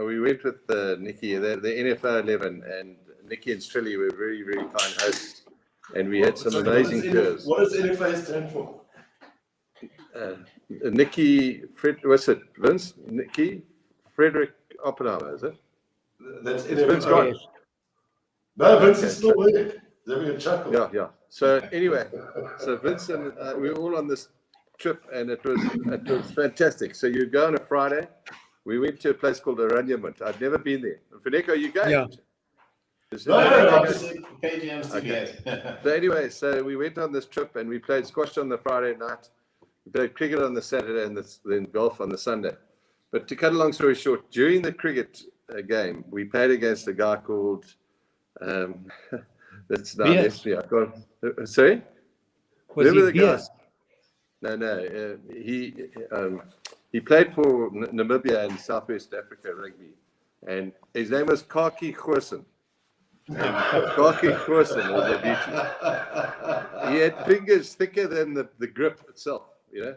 we went with Nicky, the NFO 11, and Nicky and Strilly were very, very kind hosts, and we had some amazing tours. What does NFA stand for? Nicky, what's it, Vince? Nicky, Frederick Oppenheimer, is it? That's Vince NFA. gone. No, Vince is still with it. He's having a chuckle. Yeah. So anyway, so Vince and we were all on this trip, and it was fantastic. So you go on a Friday. We went to a place called Aranyamunt. I'd never been there. Mfuneko, you going? Yeah. No, Pagey, I'm still here. So anyway, so we went on this trip and we played squash on the Friday night. We played cricket on the Saturday and then golf on the Sunday. But to cut a long story short, during the cricket game, we played against a guy called that's now left me. I can't. Sorry. Was Remember he the guy? Bias? No. He played for Namibia and Southwest Africa rugby, and his name was Currie Cup. Currie Cup was a beauty. He had fingers thicker than the grip itself, you know.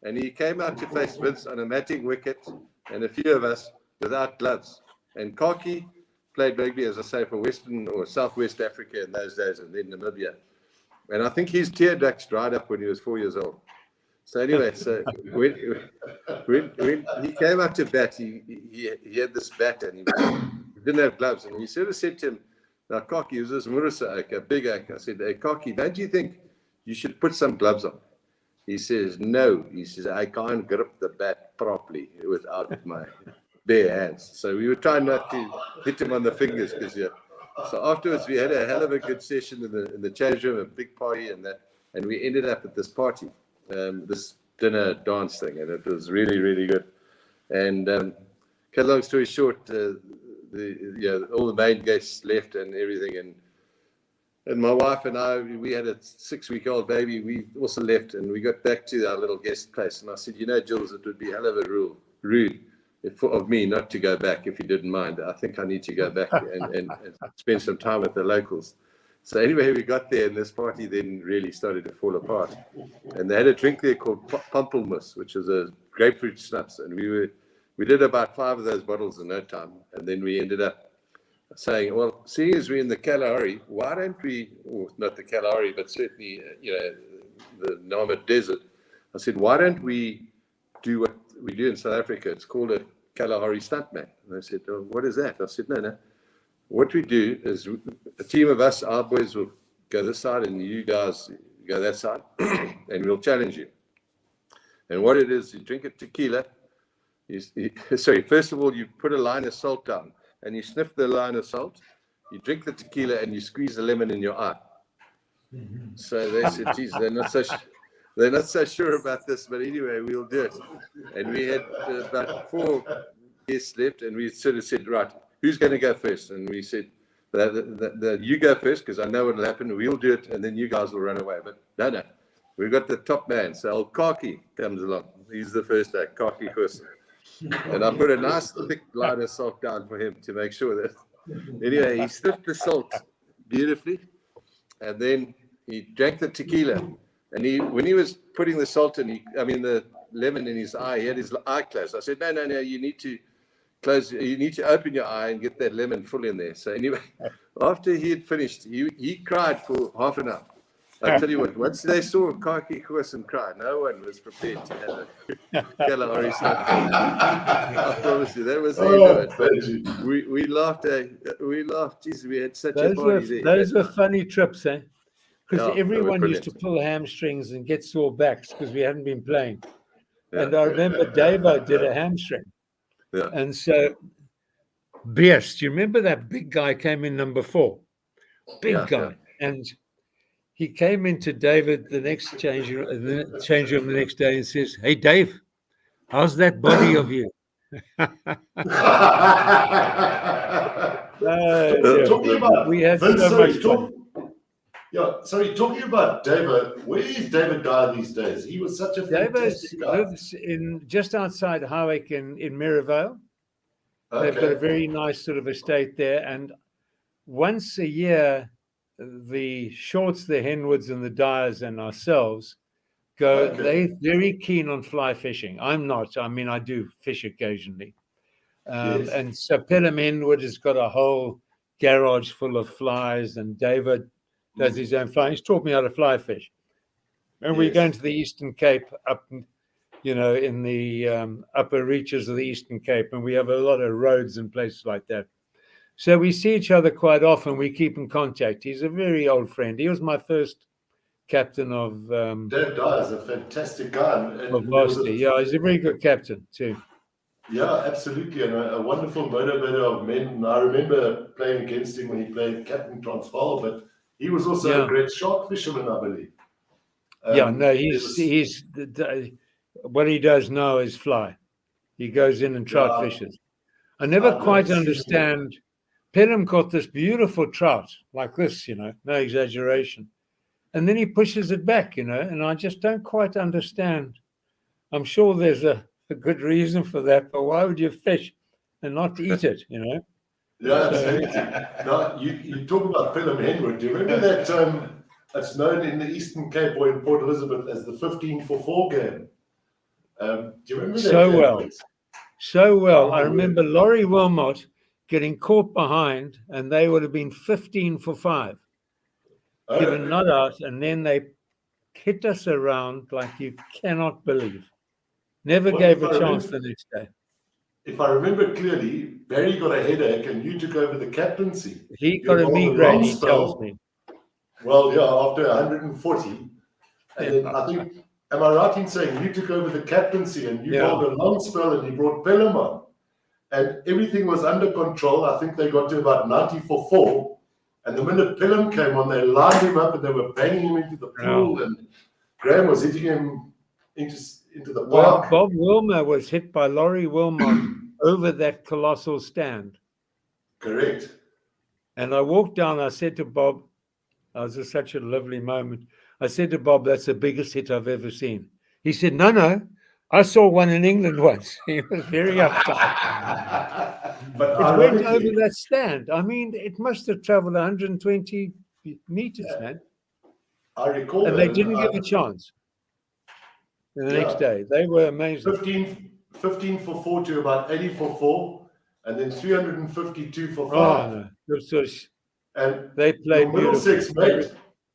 And he came out to face Vince on a matting wicket, and a few of us without gloves. And Currie played rugby, as I say, for Western or Southwest Africa in those days, and then Namibia. And I think his tear ducts dried up when he was 4 years old. So anyway, when he came out to bat, he had this bat and he didn't have gloves. And he sort of said to him, now, Currie, was this Murisa oak, a big oak? I said, hey, Currie, don't you think you should put some gloves on? He says, no. He says, I can't grip the bat properly without my bare hands. So we were trying not to hit him on the fingers. So afterwards, we had a hell of a good session in the change room, a big party and that. And we ended up at this party. This dinner dance thing, and it was really, really good. And cut a long story short, all the main guests left and everything, and And my wife and I, we had a 6-week-old baby. We also left, and we got back to our little guest place. And I said, Jules, it would be hell of a rude of me not to go back if you didn't mind. I think I need to go back and spend some time with the locals. So anyway, we got there, and this party then really started to fall apart. And they had a drink there called Pampelmus, which is a grapefruit schnapps. And we did about 5 of those bottles in no time. And then we ended up saying, well, seeing as we're in the Kalahari, why don't we, or not the Kalahari, but certainly, the Namib Desert. I said, why don't we do what we do in South Africa? It's called a Kalahari stuntman. And they said, oh, what is that? I said, no. What we do is a team of us, our boys will go this side and you guys go that side, and we'll challenge you. And what it is, you drink a tequila. First of all, you put a line of salt down, and you sniff the line of salt, you drink the tequila, and you squeeze the lemon in your eye. So they said, geez, they're not so sure about this, but anyway, we'll do it. And we had about 4 guests left, and we sort of said, right, who's going to go first? And we said, you go first, because I know what will happen. We'll do it, and then you guys will run away. But no. We've got the top man. So old Khaki comes along. He's the first day, Khaki person. And I put a nice thick line of salt down for him to make sure that. Anyway, he sniffed the salt beautifully, and then he drank the tequila. And when he was putting the salt in, the lemon in his eye, he had his eye closed. I said, no, you need to close. You need to open your eye and get that lemon full in there. So anyway, after he had finished, he cried for half an hour. I tell you what, once they saw Khaki Khosan cry, no one was prepared to have a Kalahari stunt. I promise you, that was the end of it. We laughed. We laughed. Geez, we had such a party there. Those were funny trips, eh? Because everyone used to pull hamstrings and get sore backs because we hadn't been playing. Yeah. And I remember Davo did a hamstring. Yeah. And so, Beers, do you remember that big guy came in number 4? Big guy. Yeah. And he came into David the next change room the next day and says, "Hey, Dave, how's that body of you?" Talking about we had so much fun. Talking about David, where is David died these days? He was such a fantastic guy. Lives just outside Howick in Merivale. Okay. They've got a very nice sort of estate there, and once a year, the Shorts, the Henwoods, and the Dyers and ourselves go. Okay. They're very keen on fly fishing. I'm not. I mean, I do fish occasionally. Yes. And so Pelham Henwood has got a whole garage full of flies, and David does his own flying. He's taught me how to fly fish. And we're going to the Eastern Cape up, in the upper reaches of the Eastern Cape, and we have a lot of roads and places like that. So we see each other quite often. We keep in contact. He's a very old friend. He was my first captain of... Dave Dyer is a fantastic guy. Of Varsity. Yeah, he's a very good captain too. Yeah, absolutely. And a wonderful motivator of men. And I remember playing against him when he played Captain Transvaal, but he was also a great shark fisherman, I believe. He's what he does now is fly. He goes in and trout fishes. I never quite understand... Pelham caught this beautiful trout like this, no exaggeration. And then he pushes it back, and I just don't quite understand. I'm sure there's a good reason for that, but why would you fish and not eat it, Yeah, absolutely. Now, you talk about Pelham Henwood. Do you remember that it's known in the Eastern Cape or in Port Elizabeth as the 15 for 4 game? Do you remember that? So well. I remember Laurie Wilmot getting caught behind, and they would have been 15 for 5. Given not out, and then they hit us around like you cannot believe. Never gave a chance the next day. If I remember clearly, Barry got a headache and you took over the captaincy. He got a me grade, he tells me. Well, after 140. And then I think, am I right in saying you took over the captaincy and you held a long spell and you brought Pelham on? And everything was under control. I think they got to about 90 for 4. And the minute Pelham came on, they lined him up and they were banging him into the pool. And Graham was hitting him into the park. Bob Wilmer was hit by Laurie Wilmot over that colossal stand. Correct. And I walked down. I said to Bob, It was just such a lovely moment. I said to Bob, "That's the biggest hit I've ever seen." He said, "No, I saw one in England once." He was very uptight. But It went over ironically, that stand. I mean, it must have traveled 120 meters, man. I recall And that. they didn't give a chance the next day. They were amazing. 15 for 4 to about 80 for 4, and then 352 for 5. Oh, no. This was, And they played your middle beautifully. six mate,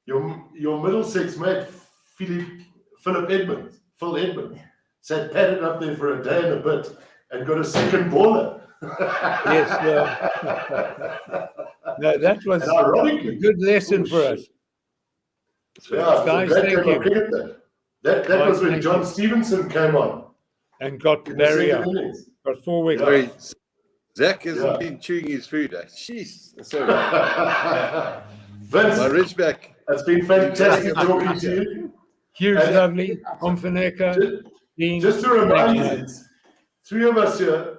your middle six mate, Phil Edmonds, sat padded up there for a day and a bit and got a second baller. Yes, no, that was And ironically, a good lesson for us. Yeah, Guys, it's a great thank game of you. cricket. That was when John Stevenson came on. And got In the Barry second up. innings. Got 4 wickets. Sorry, Zach hasn't Yeah. been chewing his food. Jeez, sorry. Vince, My Ridgeback. it's been fantastic talking to you. Huge, And- lovely. Mfuneko, Dean. Just to remind thank you, 3 of us here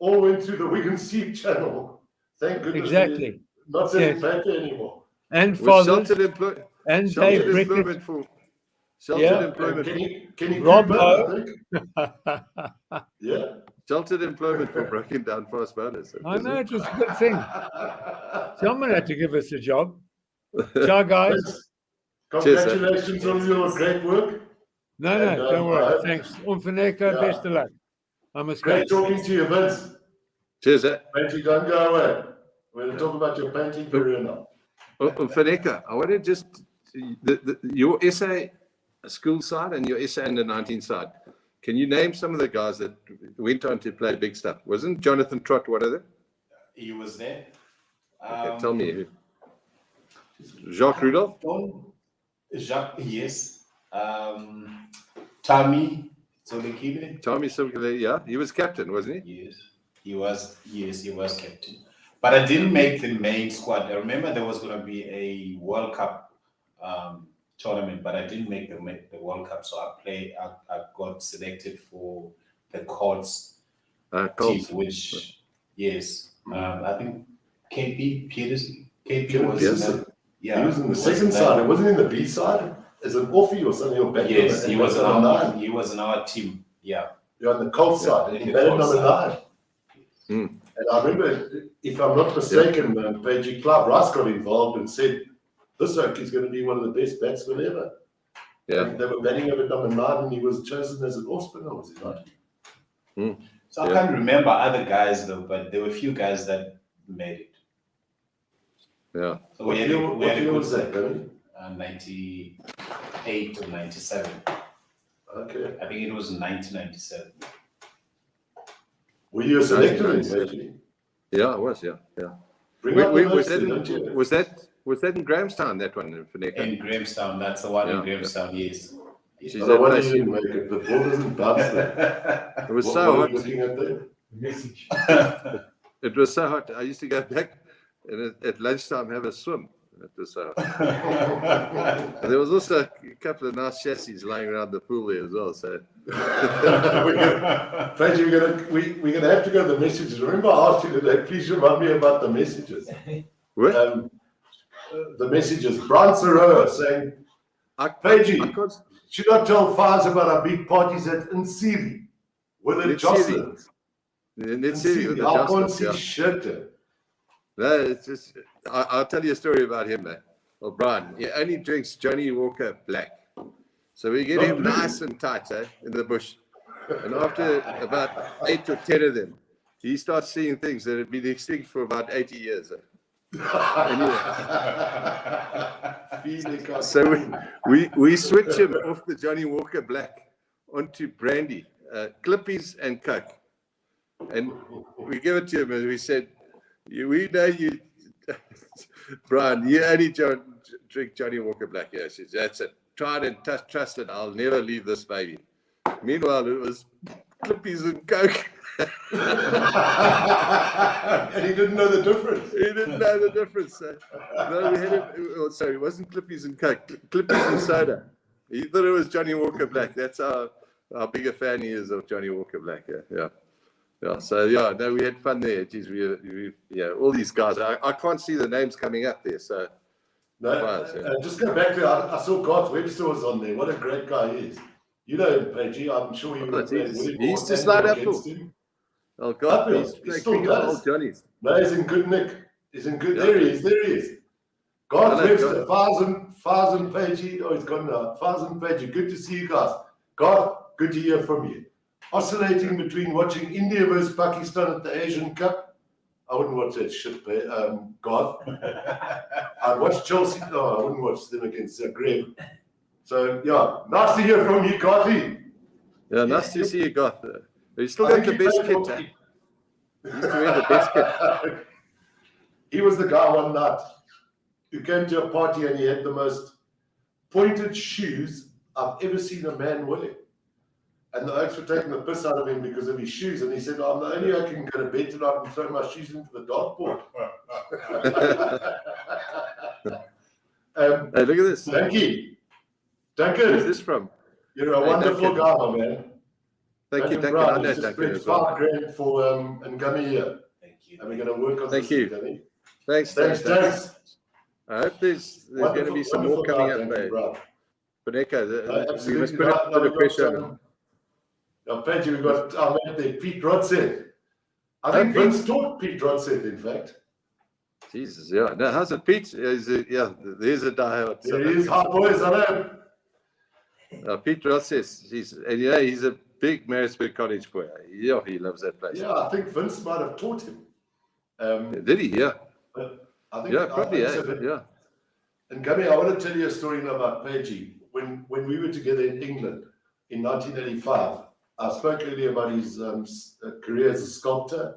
all went through the Wigan Seep channel. Thank goodness. Exactly. We're not selling Yes. paper anymore. And With fathers. sheltered And sheltered Dave Brickett. employment for sheltered Yeah. employment. Kenny Rob Cooper, Lowe. I think. Yeah. Sheltered employment for breaking down fast bowlers. I know, it was a good thing. Someone had to give us a job. Ciao, guys. Vince, congratulations on your great work. No, And, don't worry. I hope- Thanks. Mfuneko, Yeah. best of luck. I must go. Great talking to you, Vince. Cheers, eh? Painting, don't go away. We're going to talk about your painting career now. Mfuneko, I want to just your SA school side and your SA under 19 side. Can you name some of the guys that went on to play big stuff? Wasn't Jonathan Trott one of them? He was there. Okay, tell me who. Jacques Rudolph? Jacques, yes. Tommy Solekile. Tommy Silkele, yeah. He was captain, wasn't he? Yes, he was captain. But I didn't make the main squad. I remember there was going to be a World Cup tournament, but I didn't make the World Cup. So I got selected for the Colts team, Colts. which, yes, I think KP Peterson. KP was Peterson. yeah. He was in the second side. It wasn't in the B side. As an offie or something. Or back Yes, he was on in our team. Yeah. You're on the Colts side. And he batted number 9. And I remember, if I'm not mistaken, Pagey Clive Rice got involved and said, this oak is going to be one of the best batsmen ever. Yeah. And they were batting him at number 9 and he was chosen as an off spinner, was he not? So I can't remember other guys though, but there were a few guys that made it. Yeah. So What year was that, Gary? 98 or 97. Okay. I think it was 1997. Were you a selector in Pagey? Yeah, I was, yeah. Bring up the Was notes, don't you? that in Grahamstown, that one, Mfuneko? In Grahamstown, that's the one in Yeah. Grahamstown, yes. She's No that wonder place. you didn't make it. The ball doesn't bounce there. It was What so were hot. you looking at there? It was so hot. I used to go back and at lunchtime have a swim. It was so hot. And there was also a couple of nice chassis lying around the pool there as well. So Pagey, we're gonna have to go to the messages. Remember I asked you today, please remind me about the messages. what? The messages. Brian Saroa saying, Pagey, I can't- should I tell Fires about our big parties at Nsiri with the Let's Jocelyn? Let's see. With the I can't Jocelyn, see yeah. shit there. No, it's just, I'll tell you a story about him, man. Well, Brian, he only drinks Johnny Walker Black. So we get him nice and tight in the bush. And after about 8 or 10 of them, he starts seeing things that have been extinct for about 80 years. So we switch him off the Johnny Walker Black onto brandy, Clippies and Coke. And we give it to him and we said, we know you, Brian, you only drink Johnny Walker Black. Yes, that's it. Tried and trusted. I'll never leave this baby. Meanwhile, it was Clippies and Coke. And he didn't know the difference. He didn't know the difference. No, we had it. Sorry, it wasn't Clippies and Coke. Clippies and soda. He thought it was Johnny Walker Black. That's how big a fan he is of Johnny Walker Black. Yeah. So no, we had fun there. Geez, we all these guys. I can't see the names coming up there. So No, Fires, yeah. just go back there. I saw Garth Webster was on there. What a great guy he is. You know him, Pagey. I'm sure you would have played with him. He used to or slide against uphill. him. Oh God, Uphill. he's He playing still cricket for does. old Johnnies. No, he's in good nick. He's in good. Yeah. There he is. There he is. Garth Hello, Webster, Fars and Pagey. Oh, he's gone now. Fars and Pagey. Good to see you guys. Garth, good to hear from you. Oscillating between watching India versus Pakistan at the Asian Cup. I wouldn't watch that shit, Garth. I'd watch Chelsea. No, I wouldn't watch them against Zagreb. So, yeah, nice to hear from you, Garthy. Yeah, nice to see you, Garth. You still got the best kit, eh? You used to wear the best kit. He was the guy one night who came to a party and he had the most pointed shoes I've ever seen a man wear. And the oaks were taking the piss out of him because of his shoes. And he said, I'm the only oak who can go to bed tonight and throw my shoes into the dartboard. Hey, look at this. Thank you. Where's this from? You're a wonderful guy, my man. Thank you, Duncan. I know Duncan as well. $5,000 for Ngami here. Thank you. And we're going to work on Thank this. you. Ngami. Thanks. Thanks. I hope there's going to be some more coming up, mate. Mfuneko, we must put a bit of pressure. Pagey, we've got our man there, Pete Rodseth. I think Vince taught Pete Rodseth, in fact. Jesus, yeah. Now, how's it, Pete? There's a diehard. There he is, hot boys, I know. Pete Rodseth, he's a big Maritzburg College boy. Yeah, he loves that place. Yeah, I think Vince might have taught him. Did he? Yeah. I think, Yeah, probably, I think so, yeah. And Gummy, I want to tell you a story now about Pagey. When we were together in England in 1985, I spoke earlier about his career as a sculptor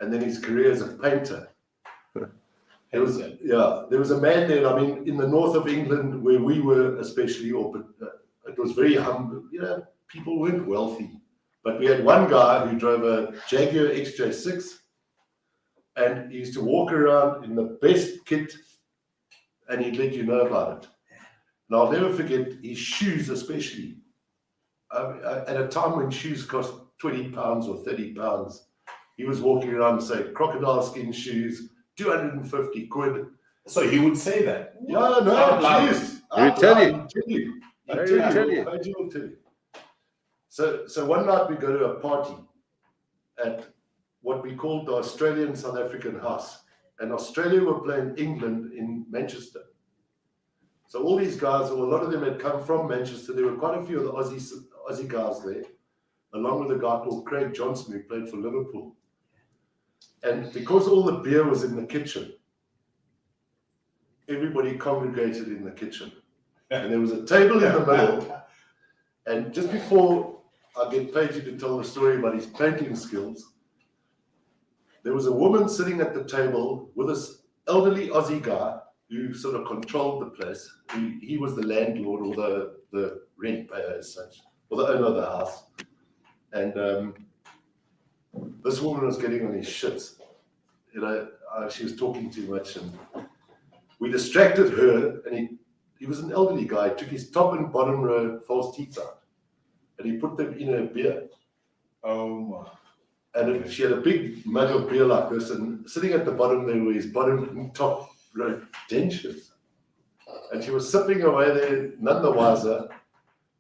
and then his career as a painter. There was a man there, I mean, in the north of England where we were especially, it was very humble, people weren't wealthy. But we had one guy who drove a Jaguar XJ6 and he used to walk around in the best kit and he'd let you know about it. And I'll never forget his shoes especially. At a time when shoes cost £20 or £30, he was walking around and saying, crocodile skin shoes, 250 quid. So he would say that? Yeah, no, jeez. He would tell you. He will tell you. So one night we go to a party at what we called the Australian South African House. And Australia were playing England in Manchester. So all these guys, or a lot of them had come from Manchester. There were quite a few of the Aussie guys there, along with a guy called Craig Johnson who played for Liverpool. And because all the beer was in the kitchen, everybody congregated in the kitchen. And there was a table in the middle. And just before I get Pagey to tell the story about his painting skills, there was a woman sitting at the table with this elderly Aussie guy who sort of controlled the place. He was the landlord or the rent payer as such, or the owner of the house. And this woman was getting on his shits. She was talking too much, and we distracted her. And he was an elderly guy. He took his top and bottom row false teeth out, and he put them in her beer. Oh my! And she had a big mug of beer like this, and sitting at the bottom there were his bottom and top row dentures. And she was sipping away there, none the wiser.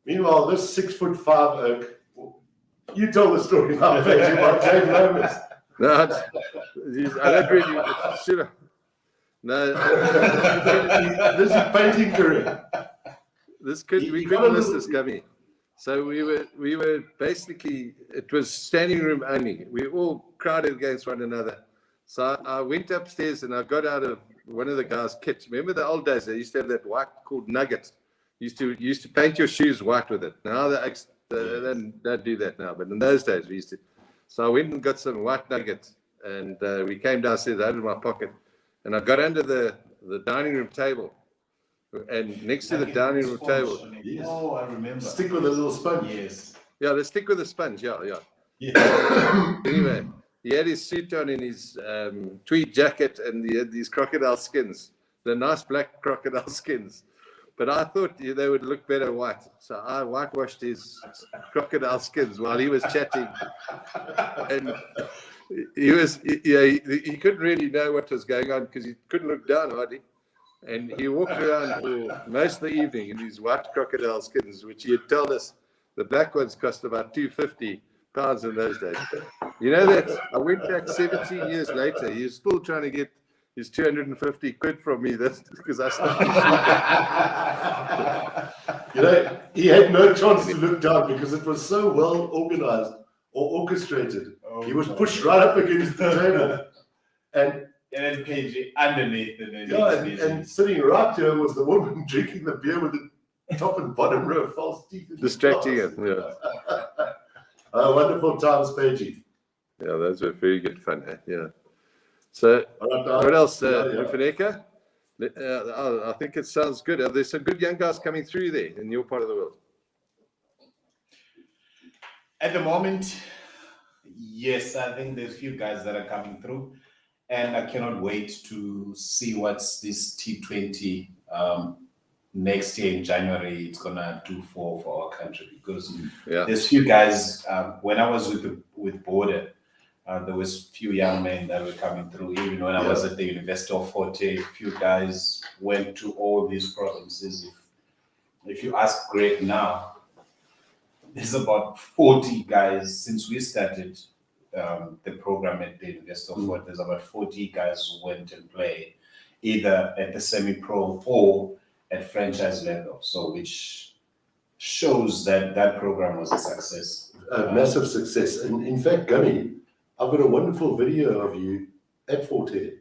Meanwhile, this 6'5" oak, you tell the story now, Pagey, about James Lomas. No, I don't really. Should have. No. This is painting career. We couldn't miss this, Gummy. So we were basically, it was standing room only. We were all crowded against one another. So I went upstairs and I got out of one of the guys' kits. Remember the old days? They used to have that white called Nugget. Used to paint your shoes white with it. Now they don't do that now, but in those days we used to. So I went and got some white Nugget, and we came downstairs. I had it in my pocket, and I got under the dining room table. And next to the dining room table. Yes. Oh, I remember. Stick with a little sponge. Yes. Yeah, the stick with a sponge. Yeah. Anyway, he had his suit on in his tweed jacket, and he had these crocodile skins, the nice black crocodile skins. But I thought they would look better white, so I whitewashed his crocodile skins while he was chatting, and he couldn't really know what was going on because he couldn't look down hardly. And he walked around for most of the evening in these white crocodile skins, which he had told us the black ones cost about £250 in those days. You know that I went back 17 years later. He was still trying to get his 250 quid from me. That's because I stopped. You know, he had no chance to look down because it was so well organized or orchestrated. He was pushed right up against the table. And then Pagey underneath. And sitting right here was the woman drinking the beer with the top and bottom row of false teeth. Distracting him. Yeah. Wonderful times, Pagey. Yeah, those were very good fun. Yeah. So, what else, Mfuneko? I think it sounds good. There's some good young guys coming through there in your part of the world. At the moment, yes, I think there's a few guys that are coming through. And I cannot wait to see what's this T20 next year in January it's gonna do for our country, because there's few guys. When I was with Vuuren, there was few young men that were coming through. Even when I was at the University of Forte, a few guys went to all these provinces. If you ask Greg now, there's about 40 guys since we started the program at the University of Forte. There's about 40 guys who went and played either at the semi-pro or at franchise level. So which shows that that program was a success. A massive success. And in fact, Gunny, I've got a wonderful video of you at Forte.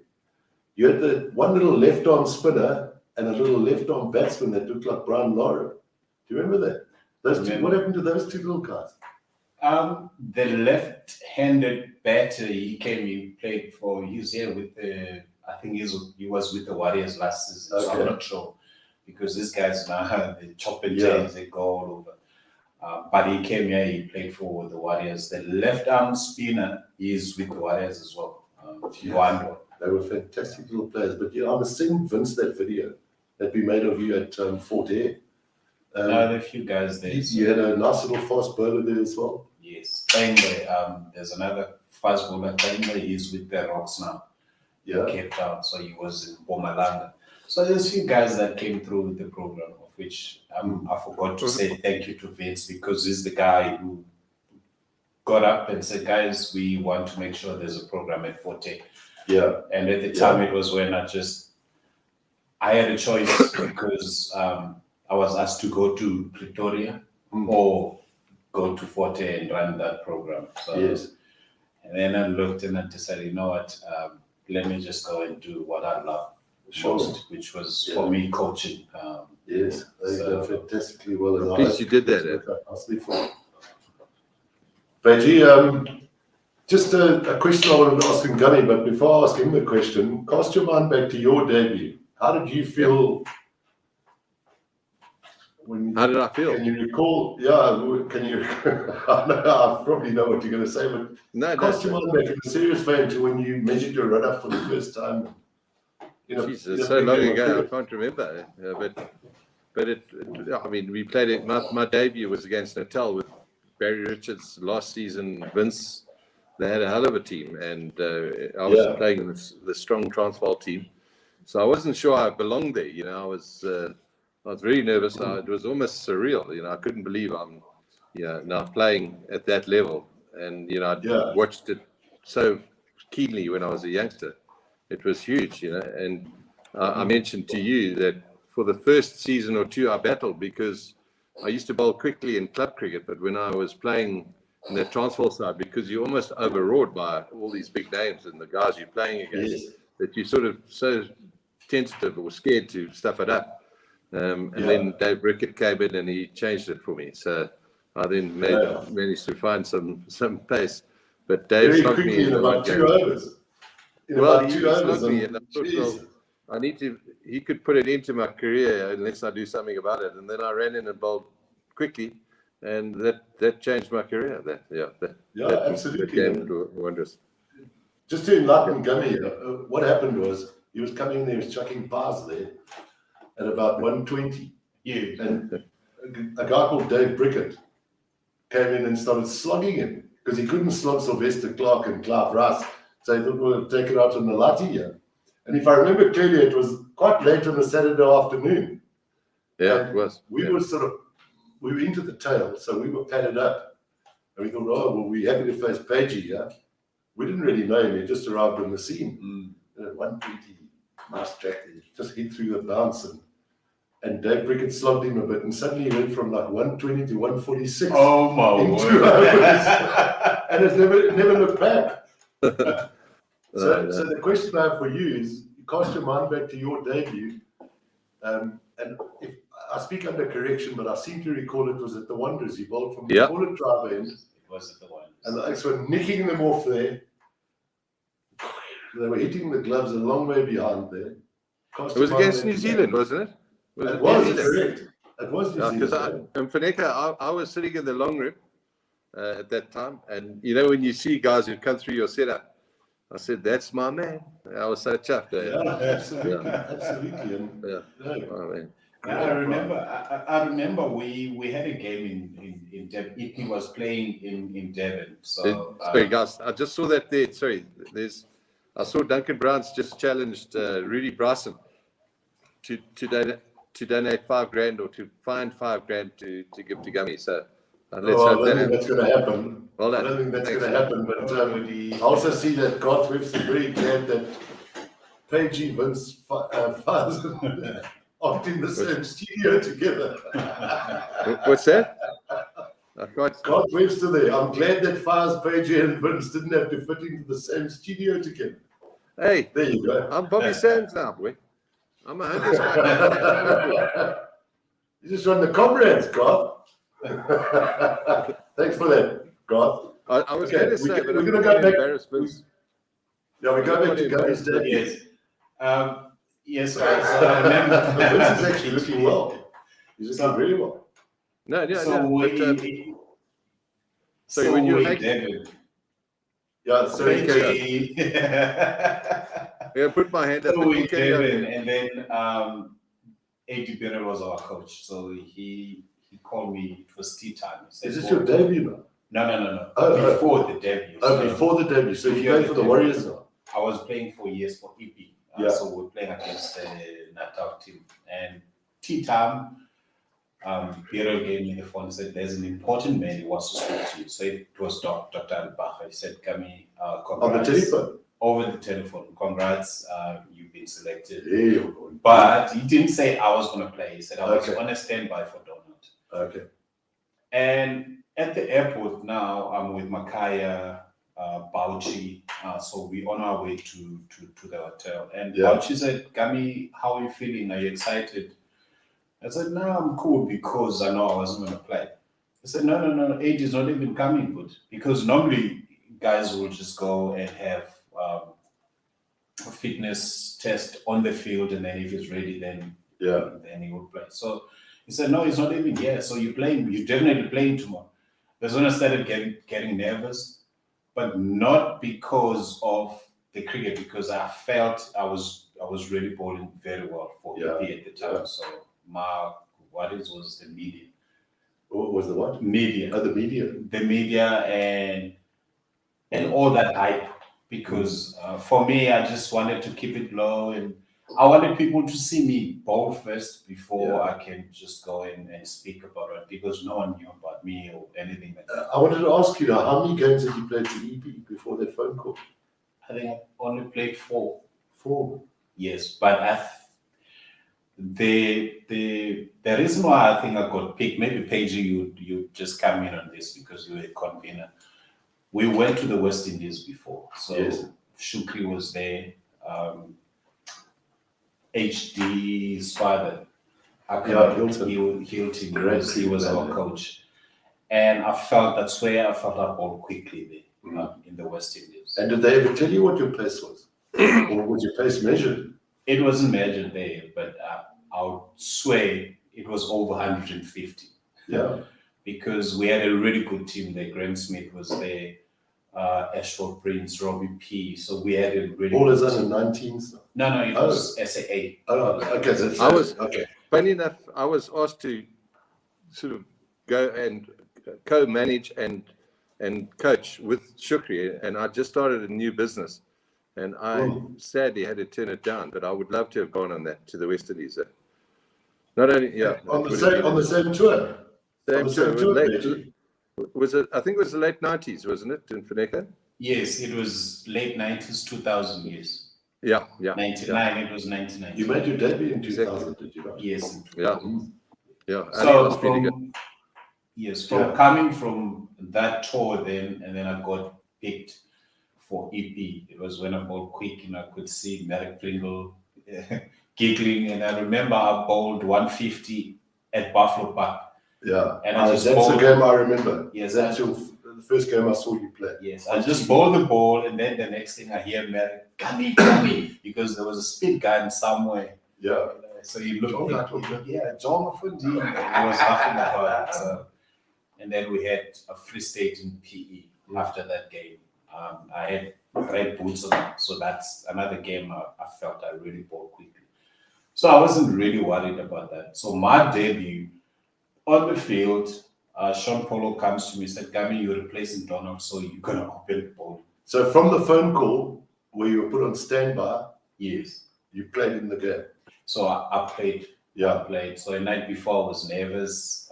You had the one little left-arm spinner and a little left-arm batsman that looked like Brian Lara. Do you remember that? Those two, what happened to those two little guys? The left-handed batter, he played for, he was here with the, I think he was with the Warriors last season, so I'm not sure, because these guys now have the chop and change, they go all over. But he came here, he played for the Warriors. The left-arm spinner is with the Warriors as well. They were fantastic little players. But I must send Vince that video that we made of you at Forte. There are a few guys there. You had a nice little fast bowler there as well. Yes, there's another fast bowler. He's with the Rocks now. In Cape Town, so he was in Mpumalanga. So there's a few guys that came through the program, of which I forgot to say thank you to Vince, because he's the guy who got up and said, guys, we want to make sure there's a program at Forte. Yeah. And at the time, it was when I had a choice because I was asked to go to Pretoria or go to Forte and run that program. So, and then I looked and I decided, you know what, let me just go and do what I love most, which was for me coaching. Yes, they've done fantastically well. At least you did that. Pagey, just a question I wanted to ask Ngam, but before I ask him the question, cast your mind back to your debut. How did you feel? How did I feel? Can you recall? Can you? I probably know what you're going to say, but cast your mind back in a serious vein to when you measured your run up for the first time. Jesus, so long ago, I can't remember. But I mean, we played it. My debut was against Natal with Barry Richards last season. Vince, they had a hell of a team, and I was playing the strong Transvaal team, so I wasn't sure I belonged there. I was very nervous. It was almost surreal. I couldn't believe I'm now playing at that level, and I watched it so keenly when I was a youngster. It was huge, and I mentioned to you that for the first season or two I battled because I used to bowl quickly in club cricket, but when I was playing in the Transvaal side, because you're almost overawed by all these big names and the guys you're playing against, that you're sort of so tentative or scared to stuff it up. And then Dave Rickett came in and he changed it for me. So I then managed to find some pace. But Dave slugged me in about 2 overs. He slugged me, and I thought, he could put it into my career unless I do something about it. And then I ran in and bowled quickly, and that changed my career. Absolutely. That game wonders. Just to enlighten Gummy, what happened was he was coming there, he was chucking pies there at about 1:20. And a guy called Dave Brickett came in and started slogging him because he couldn't slog Sylvester Clark and Clive Rice. So he thought, we'll take it out on the Lati here. And if I remember clearly, it was quite late on a Saturday afternoon. Yeah, And it was. we were into the tail, so we were padded up. And we thought, oh, well, we're happy to face Pagey, yeah? We didn't really know him, he just arrived on the scene. And at 120, nice track, he just hit through the bounce, and Dave Brickett slogged him a bit, and suddenly he went from like 120 to 146. Oh my in word. 2 hours. And it's never looked back. So the question I have for you is, you cast your mind back to your debut, and if I speak under correction, but I seem to recall it was at the Wanderers. He bowled from the forward driver end. It was at the Wanderers. And the Oaks were nicking them off there. They were hitting the gloves a long way behind there. It was against New Zealand, wasn't it? It was, correct. It was New Zealand. Because Mfuneko, I was sitting in the long room at that time, and you know when you see guys who come through your setup, I said, "That's my man." I was so chuffed. Yeah, absolutely, absolutely. And, Oh, man. I remember we had a game in Devon. He was playing in Devon. So sorry, guys, I just saw that there. Sorry, I saw Duncan Brown's just challenged Rudy Bryson to donate $5,000 or to find $5,000 to give to Gummy. So let's hope I don't think that's going to happen. Well done. I don't think that's going to happen. But I also see that Garth Webster very glad that Pagey Vince Faz aren't in the same studio together. What's that? Garth Webster there. I'm glad that Faz, Pagey, and Vince didn't have to fit into the same studio together. Hey, there you go. I'm Bobby Sands now, boy. I'm a hundred guy. You just run the comrades, Garth. Thanks for that, Garth. I was going to say, we're going to go back. Yeah, we go back to Gummy's dad. Yes. Yes, so I remember. Vince is actually looking well. He's looking very well. No, yeah, so so when you're yeah, so yeah, put my hand up. So we did, and then A.D. Bennett was our coach. So he called me. It was tea time. Is this your debut now? No. Before the debut. Before the debut. So you played for the Warriors now? I was playing for years for EP. So we're playing against the Natal team. And tea time, Bijl gave me the phone and said, "There's an important man who wants to speak to you." So it was Dr. Albacher. He said, "Kami, congrats." On the telephone? Over the telephone. "Congrats, you've been selected." Yeah. But he didn't say I was going to play. He said I was on a standby for Donald. Okay. And at the airport now, I'm with Makaya, Bauchi. So we're on our way to the hotel. And Bauchi said, "Gami, how are you feeling? Are you excited?" I said, "No, I'm cool because I know I wasn't going to play." I said, No, age is not even coming good. Because normally guys will just go and have a fitness test on the field, and then if he's ready, then he will play. So he said, "No, it's not even here. So you're playing. You're definitely playing tomorrow." That's when I started getting nervous, but not because of the cricket, because I felt I was really bowling very well for EP at the time. So was the media. What was the what? Media. Oh, the media. The media and all that hype. Because for me, I just wanted to keep it low, and I wanted people to see me bowl first before I can just go in and speak about it, because no one knew about me or anything like that. I wanted to ask you now, how many games have you played for EP before that phone call? I think I only played 4. 4? Yes, but the reason why I think I got picked, maybe Pagey, you just come in on this because you were a convener. We went to the West Indies before, so Shukri was there. HD's father, Hilton, he was our coach, and I felt that's where I felt I bowled quickly there in the West Indies. And did they ever tell you what your pace was, or was your pace measured? It wasn't measured there, but I would swear it was over 150. Yeah. Because we had a really good team there. Graham Smith was there, Ashford Prince, Robbie P. So we had a really all is under 19s? No, it was SAA. Oh, okay. Funny enough, I was asked to sort of go and co-manage and coach with Shukri, and I just started a new business. and I sadly had to turn it down. But I would love to have gone on that to the West Indies. Not only, on the same tour. Was it? I think it was the late 90s, wasn't it, in Mfuneko? Yes, it was late 90s, 2000 years. Yeah. 99, it was 99. You made your debut in 2000, did you not? Yes. Yeah. So from coming from that tour then, and then I got picked for EP. It was when I bowled quick and I could see Merrick Pringle giggling, and I remember I bowled 150 at Buffalo Park. Yeah, and that's the game I remember. Yes, that's the first game I saw you play. Yes, I just bowled the ball, and then the next thing I hear Merrick, come because there was a spin gun somewhere. Yeah. So you look, John Fundi. He was laughing about it. And then we had a free state in PE after that game. I had red boots on, so that's another game I felt I really bowled quickly. So I wasn't really worried about that. So my debut on the field, Sean Polo comes to me and said, Gami, you're replacing Donald, so you're going to open the ball. So from the phone call where you were put on standby, yes, you played in the game. So I played. Yeah. I played. So the night before I was nervous.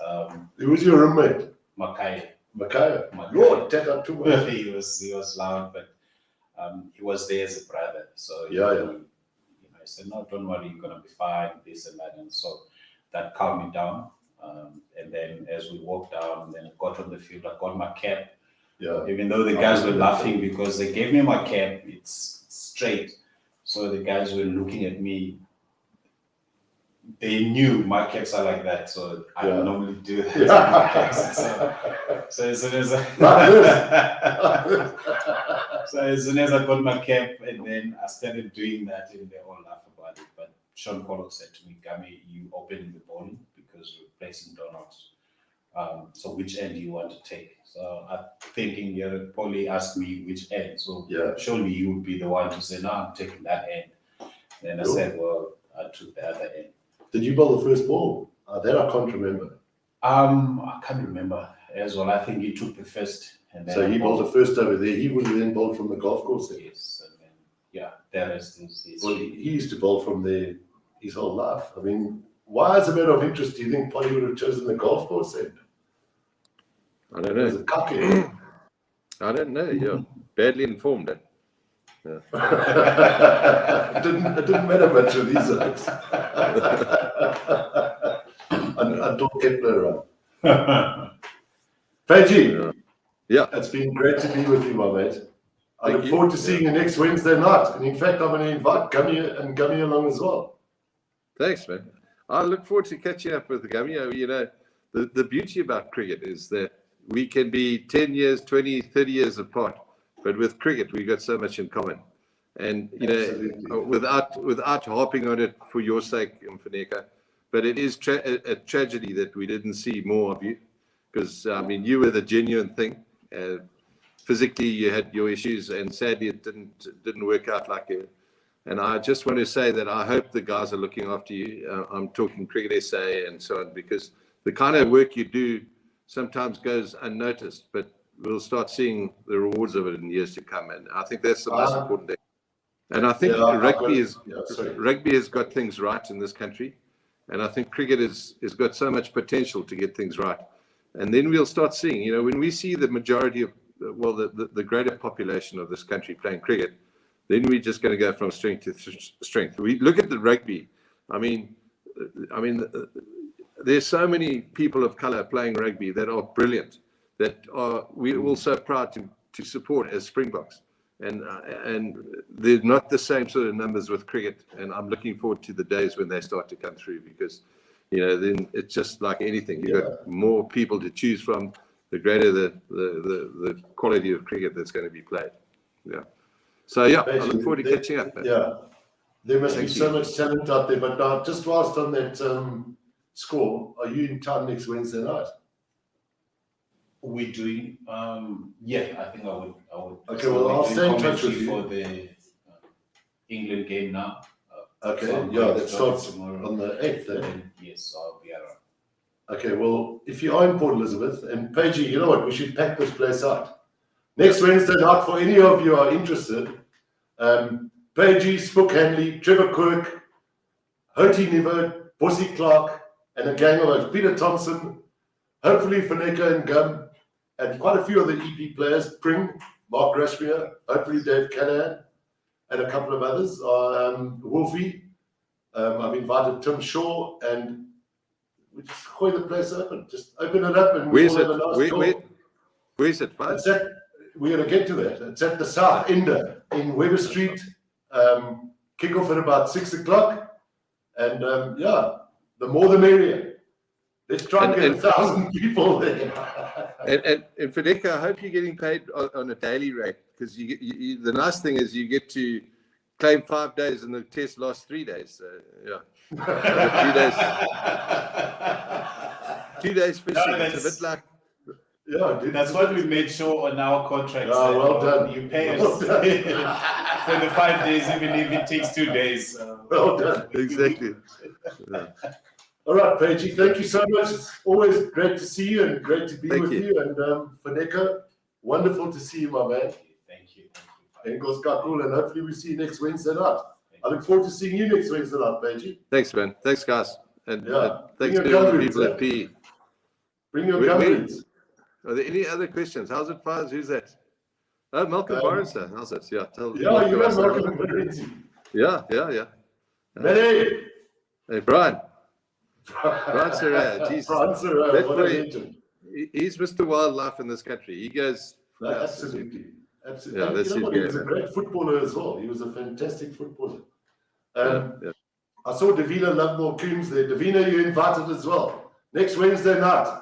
Who was your roommate? Mackay. You're dead up too much. he was loud, but he was there as a brother. So I said, no, don't worry, you're gonna be fine, this and that. And so that calmed me down. And then as we walked down, and then I got on the field, I got my cap. Yeah. Even though the guys were laughing because they gave me my cap, it's straight. So the guys were looking at me. They knew my caps are like that, so I normally do that. Yeah. My caps. So as soon as I got my cap, and then I started doing that, and they all laugh about it. But Sean Pollock said to me, Gami, you opening the bowling because you're replacing Donald. So which end do you want to take? So I'm thinking you'll probably ask me which end. So surely you would be the one to say, no, I'm taking that end. Then I said, well, I took the other end. Did you bowl the first ball? That I can't remember. I can't remember as well. I think he took the first. And then so he bowled the first over there. He would have then bowled from the golf course there. Yes. And then, that is well, he used to bowl from there his whole life. I mean, why, as a matter of interest, do you think Pagey would have chosen the golf course then? I don't know. As a cocky. I don't know. You're badly informed. It didn't matter much with these oaks. Until Kepler around. Pagey, it's been great to be with you, my mate. I look forward to seeing you next Wednesday night. And in fact, I'm going to invite Gummy along as well. Thanks, man. I look forward to catching up with Gummy. You know, the beauty about cricket is that we can be 10 years, 20, 30 years apart. But with cricket, we've got so much in common. And, you know, without harping on it for your sake, Mfuneko, but it is a tragedy that we didn't see more of you. Because, I mean, you were the genuine thing. Physically, you had your issues, and sadly, it didn't work out like it. And I just want to say that I hope the guys are looking after you. I'm talking Cricket SA and so on, because the kind of work you do sometimes goes unnoticed, but we'll start seeing the rewards of it in years to come. And I think that's the most important thing. And I think rugby has got things right in this country. And I think cricket has got so much potential to get things right. And then we'll start seeing, you know, when we see the majority of, well, the greater population of this country playing cricket, then we're just going to go from strength to strength. We look at the rugby. I mean, there's so many people of color playing rugby that are brilliant, that we're all so proud to support as Springboks. And they're not the same sort of numbers with cricket. And I'm looking forward to the days when they start to come through, because, you know, then it's just like anything. You've got more people to choose from, the greater the quality of cricket that's going to be played. Yeah. So, I look forward to catching up. Yeah. There must be so much talent out there. But now, just whilst on that score, are you in town next Wednesday night? We're doing, I think I would. Okay, well, I'll stay in touch with you for the England game now. Okay, so that starts on the 8th. Yes, I'll be around. Okay, well, if you are in Port Elizabeth, and Pagey, you know what, we should pack this place out. Next Wednesday night, for any of you who are interested, Pagey, Spook Hanley, Trevor Quirk, Hoti Nivo, Bossy Clark, and a gang of us, Peter Thompson, hopefully Mfuneko Ngam, and quite a few of the EP players, Pring, Mark Rashmere, hopefully Dave Callahan, and a couple of others, Wolfie. I've invited Tim Shaw, and we just call the place open. Just open it up, and Where's we'll it? have a nice talk. Where's it? We're going to get to that. It's at the South Ender in Weber Street. Kick off at about 6 o'clock. And yeah, the more the merrier. Let's try and get 1,000 people there. And Mfuneko, I hope you're getting paid on a daily rate, because the nice thing is you get to claim 5 days and the test lasts 3 days. So, yeah. 2 days fishing. No, it's a bit like. Yeah, dude, that's what we made sure on our contracts. Well done. You pay us for the 5 days, even if it takes 2 days. Well done. Exactly. Yeah. All right, Pagey, thank you so much. It's always great to see you and great to be Thank with you. And Mfuneko, wonderful to see you, my man. Thank you. And Goskakul, and hopefully we see you next Wednesday night. I look forward to seeing you next Wednesday night, Pagey. Thanks, man. Thanks, guys. And thanks Bring to your all the gummies, people at PE. Bring your gummies. Are there any other questions? How's it, Fires? Who's that? Oh, Malcolm Barnes. How's it? Yeah, Yeah, you know Malcolm Barnes. Yeah. Many. Hey, Brian. Brian Serra. Brian Serra, what a legend. He's Mr. Wildlife in this country. He goes. No, absolutely. Yeah, that's he was a great footballer as well. He was a fantastic footballer. I saw Davina Lovemore Coombs there. Davina, you invited as well. Next Wednesday night.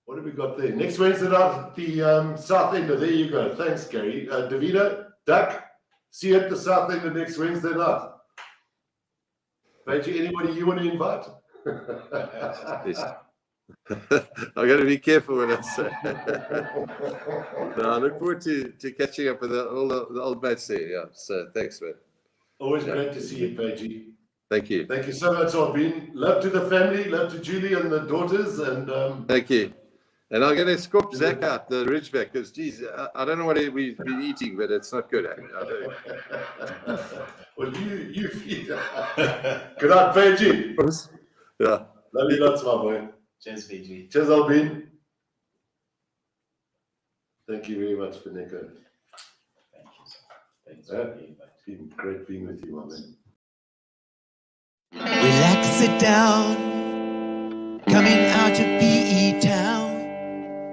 What have we got there? Next Wednesday night at the South Ender. There you go. Thanks, Gary. Davina, Duck, see you at the South Ender next Wednesday night. Pagey, anybody you want to invite? I'm going to be careful when I say. No, I look forward to catching up with all the old mates there. Yeah. So thanks, man. Always great to see you, Pagey. Thank you. Thank you so much, Albin. Love to the family, love to Julie and the daughters, and thank you. And I'm going to scoop Zach out the Ridgeback because, geez, I don't know what we've been eating, but it's not good. Well, you feed. Good night, Pagey. Yeah. Love you lots, my boy. Cheers, Bijl. Cheers, Albin. Thank you very much, Mfuneko. Thank you, sir. Thanks for being back. It's been great being with you, my man. Relax, sit down. Coming out of PE town.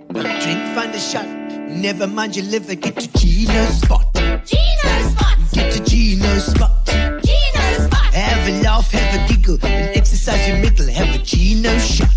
One drink, find a shot. Never mind your liver, get to Gino Spot. Gino Spot. Get to Gino Spot. Gino Spot. Have a laugh, have a giggle, and exercise your middle. Have a Gino shot.